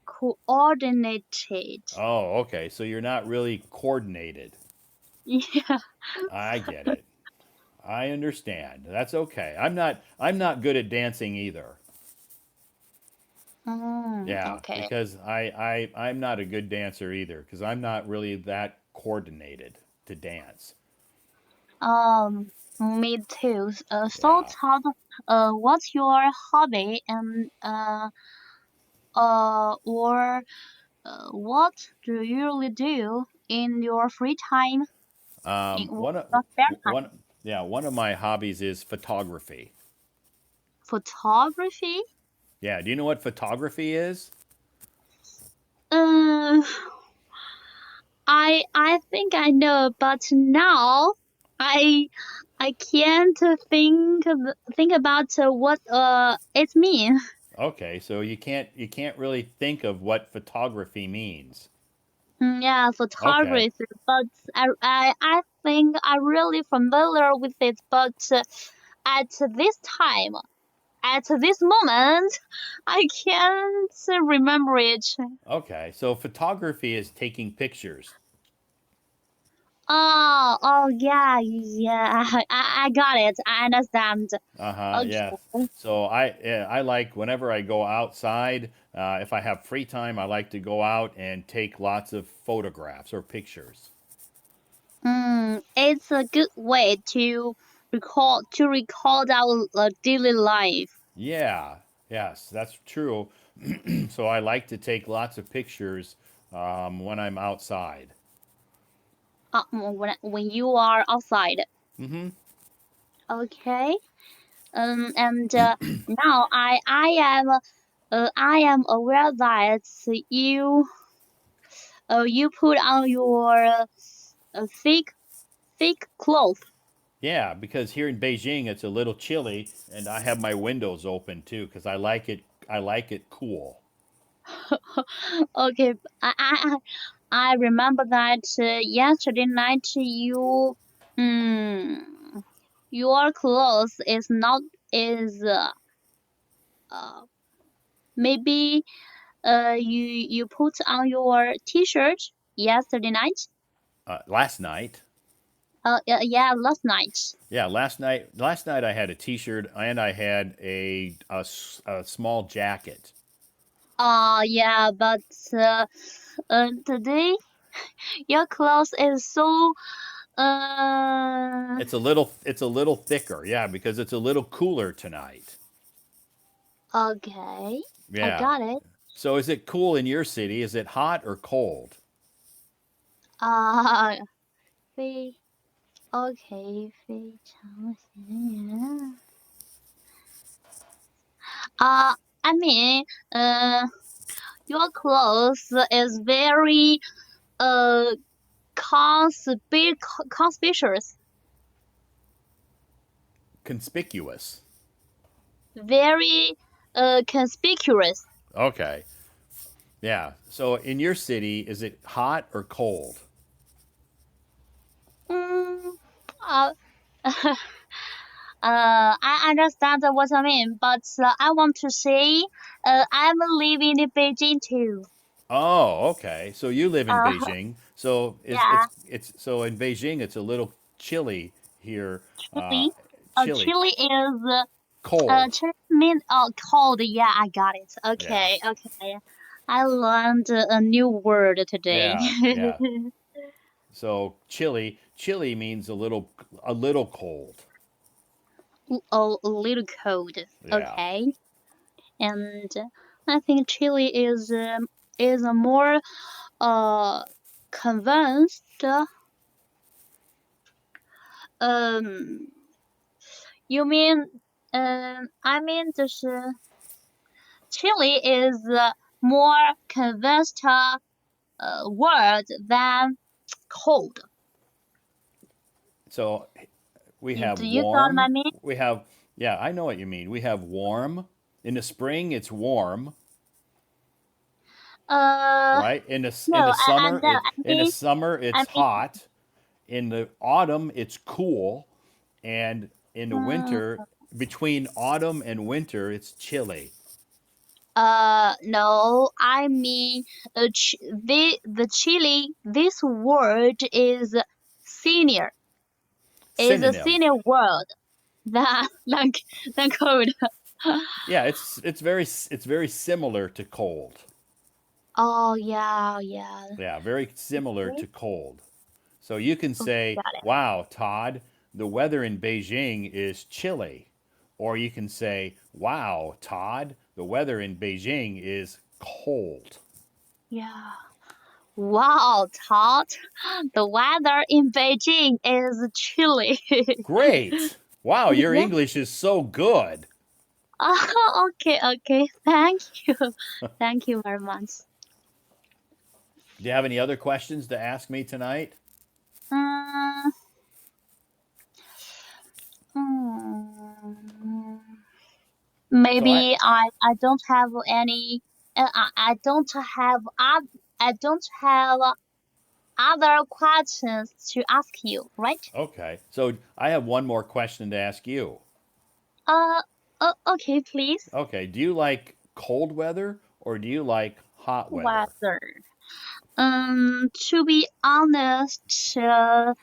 coordinated. Oh, okay. So you're not really coordinated. Yeah. I get it. I understand. That's okay. I'm not good at dancing either. Yeah, Okay. because I'm not a good dancer either because I'm not really that coordinated to dance. Me too. So Yeah. Todd, what's your hobby and or what do you usually do in your free time? In One of your spare time? one yeah, one of my hobbies is photography. Photography? Yeah, do you know what photography is? Uh, I think I know, but now I I can't think about what it means. Okay, so you can't really think of what photography means. Yeah, Okay. photography, but I think I'm really familiar with it, but at this time, at this moment, I can't remember it. Okay. So photography is taking pictures. Oh, yeah, yeah, I got it. I understand. Uh-huh. Yeah. Okay. So I like whenever I go outside, if I have free time, I like to go out and take lots of photographs or pictures. It's a good way to record our daily life. Yeah, yes, that's true. So I like to take lots of pictures when I'm outside. When you are outside. Hmm. Okay. And now I am aware that you put on your thick cloth. Yeah, because here in Beijing it's a little chilly, and I have my windows open too because I like it. I like it cool. Okay, I remember that yesterday night mm, your clothes is uh maybe you put on your t-shirt yesterday night. Last night, Yeah, last night. yeah, last night. Last night I had a T-shirt and I had a small jacket. Yeah, but today your clothes is so uh It's a little thicker, yeah, because it's a little cooler tonight. okay. I Yeah. got it. So is it cool in your city? Is it hot or cold? Uh, 非 OK 非常咸。I mean, uh, your clothes is very uh conspicuous, Conspicuous. very conspicuous. Okay. Yeah. So in your city, is it hot or cold? Mm, uh, I understand what I mean, but I want to say, I'm living in Beijing too. Oh, okay. So you live in Uh, Beijing. So yeah, it's so in Beijing it's a little chilly here. Uh, Chile. chilly, Chile is cold. Chile mean cold. Yeah, I got it. Yeah. Okay, okay. I learned a new word today. Yeah. Yeah. So chilly means a little cold. Oh, a little cold. Yeah. Okay, and I think Chile is a more uh convinced. Um, you mean I mean 就是 Chile is more convinced word than cold. So we have Do you got my warm. mean? We have yeah, I know what you mean. We have warm. In the spring it's warm, Uh, right? no, In the I summer no, it's I mean, hot. In the autumn it's cool, and in the mm, winter, between autumn and winter it's chilly. no, I mean, the Chile. This word is senior. Is a Synonym. senior word than than cold. Yeah, it's very similar to cold. Oh yeah, yeah. Yeah, very similar Okay, to cold. So you can okay, say, got it. "Wow, Todd, the weather in Beijing is chilly." Or you can say, "Wow, Todd, the weather in Beijing is cold." Yeah. Wow, Todd, the weather in Beijing is chilly. Great. Wow, your Yeah. English is so good. Okay, okay. Thank you. Thank you very much. Do you have any other questions to ask me tonight? Mm, mm, So I maybe I don't have any. I don't have I don't have other questions to ask you, right? Okay. So I have one more question to ask you. Uh, okay, please. Okay, do you like cold weather or do you like hot weather? Weather. To be honest, I'm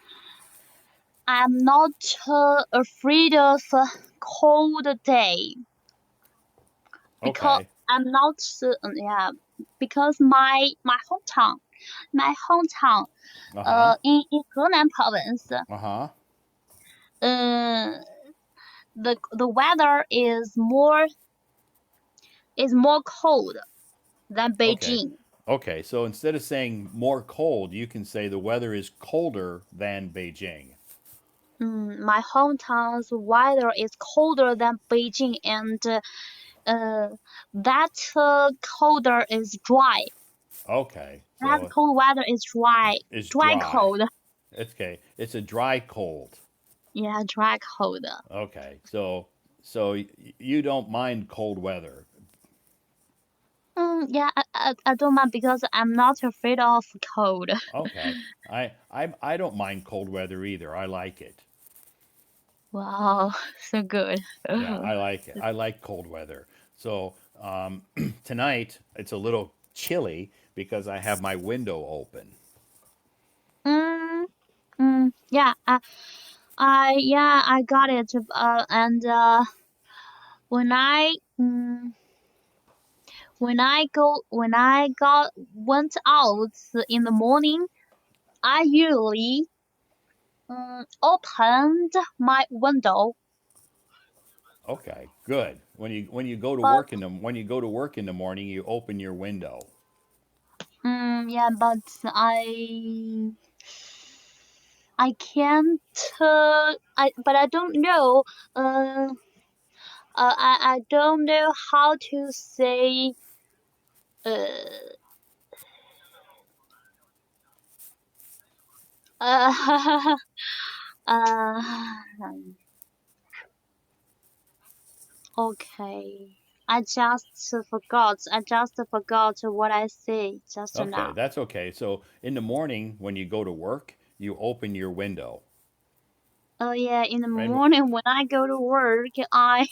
not afraid of cold day because Okay. I'm not yeah because my hometown. my hometown, Uh-huh. in Henan province, Uh-huh. uh, the weather is more cold than Okay. Beijing. Okay, so instead of saying more cold, you can say the weather is colder than Beijing. My hometown's weather is colder than Beijing, and uh, that colder is dry. Okay, That so cold weather is it's dry dry. cold. It's okay. It's a dry cold. Yeah, dry cold. Okay, so you don't mind cold weather. Yeah, I don't mind because I'm not afraid of cold. Okay, I don't mind cold weather either. I like it. Wow, so good. Yeah, I like it. I like cold weather. So tonight it's a little chilly because I have my window open. Mm, yeah, yeah, I got it. And when I mm, when I got went out in the morning, I usually opened my window, Okay, good. When you go to but work when you go to work in the morning, you open your window. yeah, but I can't. I don't know. Uh, I don't know how to say. Uh, uh, uh, okay. I just forgot what I say just Okay, now. that's okay. So in the morning when you go to work, you open your window. Oh yeah, in the And morning when I go to work, I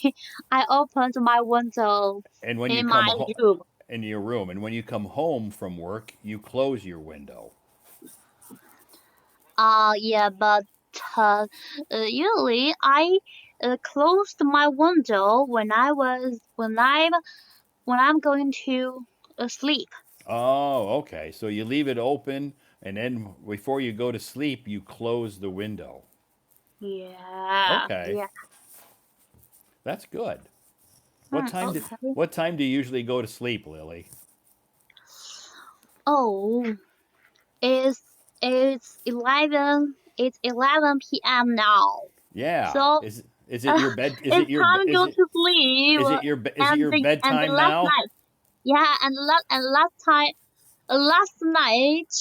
opened my window and when you in come my home room. in your room, and when you come home from work, you close your window. Yeah, but uh, usually I closed my window when I'm going to sleep. Oh, okay. So you leave it open, and then before you go to sleep, you close the window. Yeah, Okay, yeah. that's good. Okay. What time do you usually go to sleep, Lily? Oh, it's it's 11 p.m. now. Yeah. So Is it your bed? it's time to go to sleep. Is it your And the bedtime last now? night, yeah, and last night,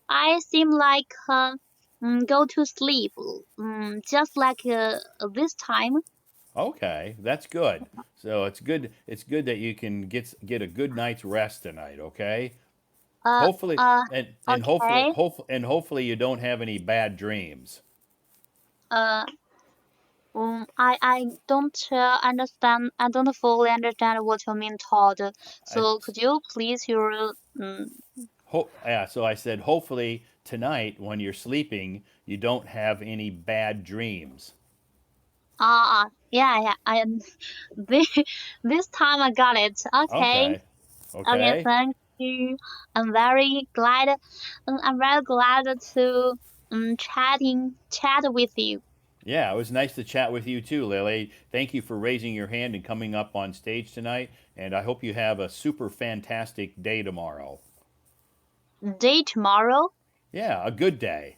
I seem like go to sleep, just like this time. Okay, that's good. So it's good. It's good that you can get a good night's rest tonight. Okay. Uh, Hopefully, uh, hopefully, okay. hopefully you don't have any bad dreams. Uh, I don't understand. I don't fully understand what you mean, Todd. I, So could you please your yeah. So I said, hopefully tonight when you're sleeping, you don't have any bad dreams. yeah, yeah. I am this this time I got it. Okay. Okay. Okay, Okay. thank you. I'm very glad. I'm very glad to chat with you. Yeah, it was nice to chat with you too, Lily. Thank you for raising your hand and coming up on stage tonight. And I hope you have a super fantastic day tomorrow. Day tomorrow. Yeah, a good day.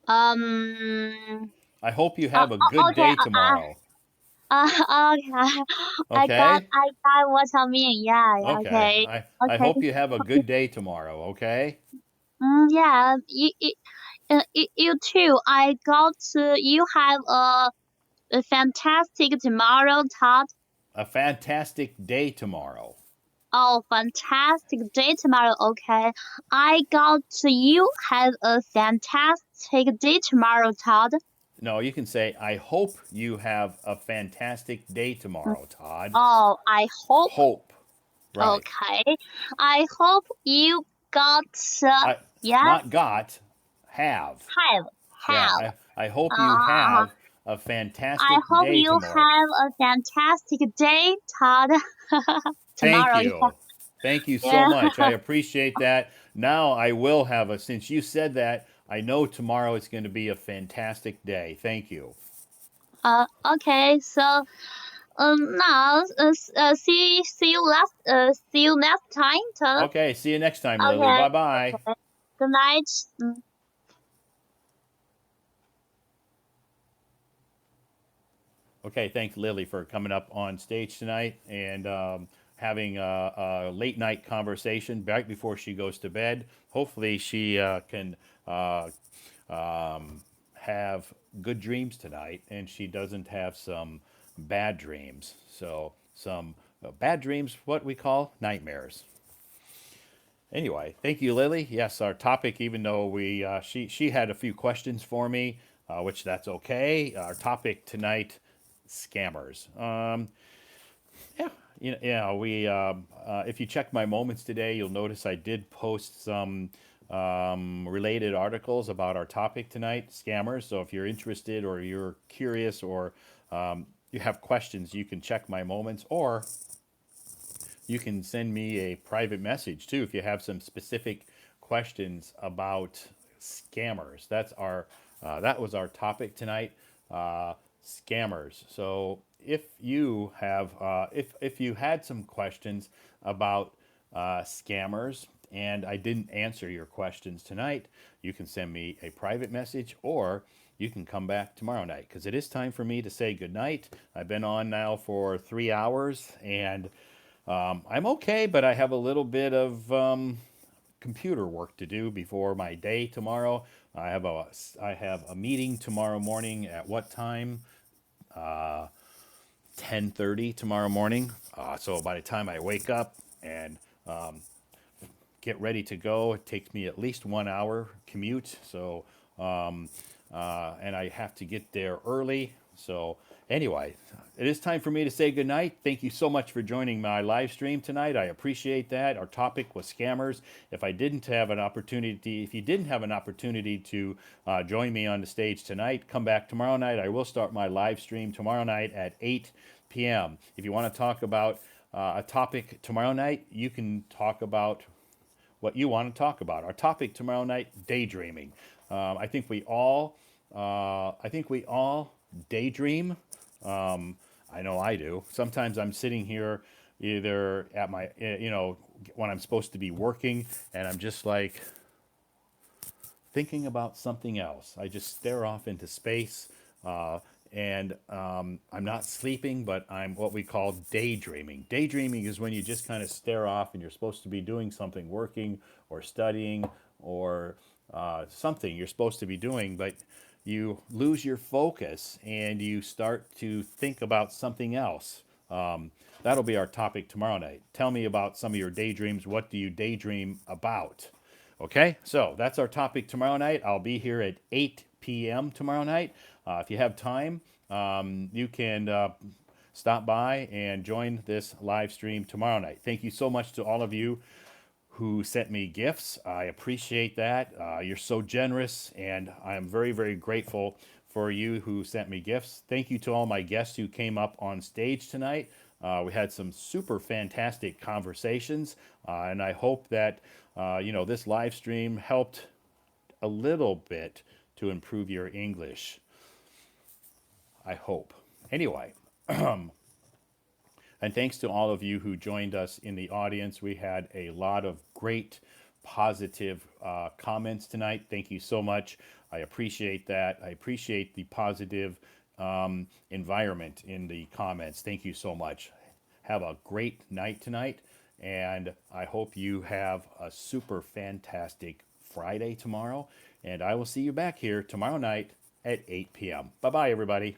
Um. I hope you have a good Okay. day tomorrow. Okay. Okay? I got what I mean. Yeah. Yeah. Okay. Okay. I Okay. hope you have a good day tomorrow, okay? Yeah. You too. I got. You have a fantastic tomorrow, Todd. A fantastic day tomorrow. Oh, fantastic day tomorrow. Okay. I got you have a fantastic day tomorrow, Todd. No, you can say, I hope you have a fantastic day Mm, tomorrow, Todd. Oh, I hope. Hope. Right. Okay. I hope you got, I yes, not got, have. have, Yeah, have. I hope you Uh, have a I fantastic hope day you tomorrow. have a fantastic day, Todd. Thank tomorrow. you. Thank you so Yeah. much. I appreciate that. Now I will have a, since you said that, I know tomorrow is going to be a fantastic day. Thank you. Okay. So now see you next time. Todd. Okay, see you next time, Lily. Okay. Bye bye. Okay. Good night. Mm. Okay, thanks, Lily, for coming up on stage tonight and having a late night conversation right before she goes to bed. Hopefully, she can uh, have good dreams tonight and she doesn't have some bad dreams. So, some bad dreams, what we call nightmares. Anyway, thank you, Lily. Yes, our topic, even though she had a few questions for me, which that's okay. Our topic tonight, scammers. Yeah, we if you check my moments today, you'll notice I did post some related articles about our topic tonight, scammers. So if you're interested or you're curious or you have questions, you can check my moments or you can send me a private message too if you have some specific questions about scammers. That was our topic tonight, scammers. So if you had some questions about scammers and I didn't answer your questions tonight, you can send me a private message or you can come back tomorrow night because it is time for me to say goodnight. I've been on now for 3 hours and I'm okay, but I have a little bit of computer work to do before my day tomorrow. I have a meeting tomorrow morning at what time? 10:30 tomorrow morning. So by the time I wake up and get ready to go, it takes me at least 1 hour commute. So and I have to get there early. So anyway, it is time for me to say goodnight. Thank you so much for joining my live stream tonight. I appreciate that. Our topic was scammers. If you didn't have an opportunity to join me on the stage tonight, come back tomorrow night. I will start my live stream tomorrow night at 8 p.m. If you want to talk about a topic tomorrow night, you can talk about what you want to talk about. Our topic tomorrow night: daydreaming. I think we all daydream. I know I do. Sometimes I'm sitting here either at my, when I'm supposed to be working, and I'm just like thinking about something else. I just stare off into space, and I'm not sleeping, but I'm what we call daydreaming. Daydreaming is when you just kind of stare off and you're supposed to be doing something, working or studying or something you're supposed to be doing, but you lose your focus and you start to think about something else. That'll be our topic tomorrow night. Tell me about some of your daydreams. What do you daydream about? Okay, so that's our topic tomorrow night. I'll be here at 8 p.m. tomorrow night. If you have time, you can stop by and join this live stream tomorrow night. Thank you so much to all of you who sent me gifts. I appreciate that. You're so generous, and I am very, very grateful for you who sent me gifts. Thank you to all my guests who came up on stage tonight. We had some super fantastic conversations, and I hope that this live stream helped a little bit to improve your English. I hope. Anyway, and thanks to all of you who joined us in the audience. We had a lot of great positive comments tonight. Thank you so much. I appreciate that. I appreciate the positive environment in the comments. Thank you so much. Have a great night tonight, and I hope you have a super fantastic Friday tomorrow. And I will see you back here tomorrow night at 8 p.m. Bye bye, everybody.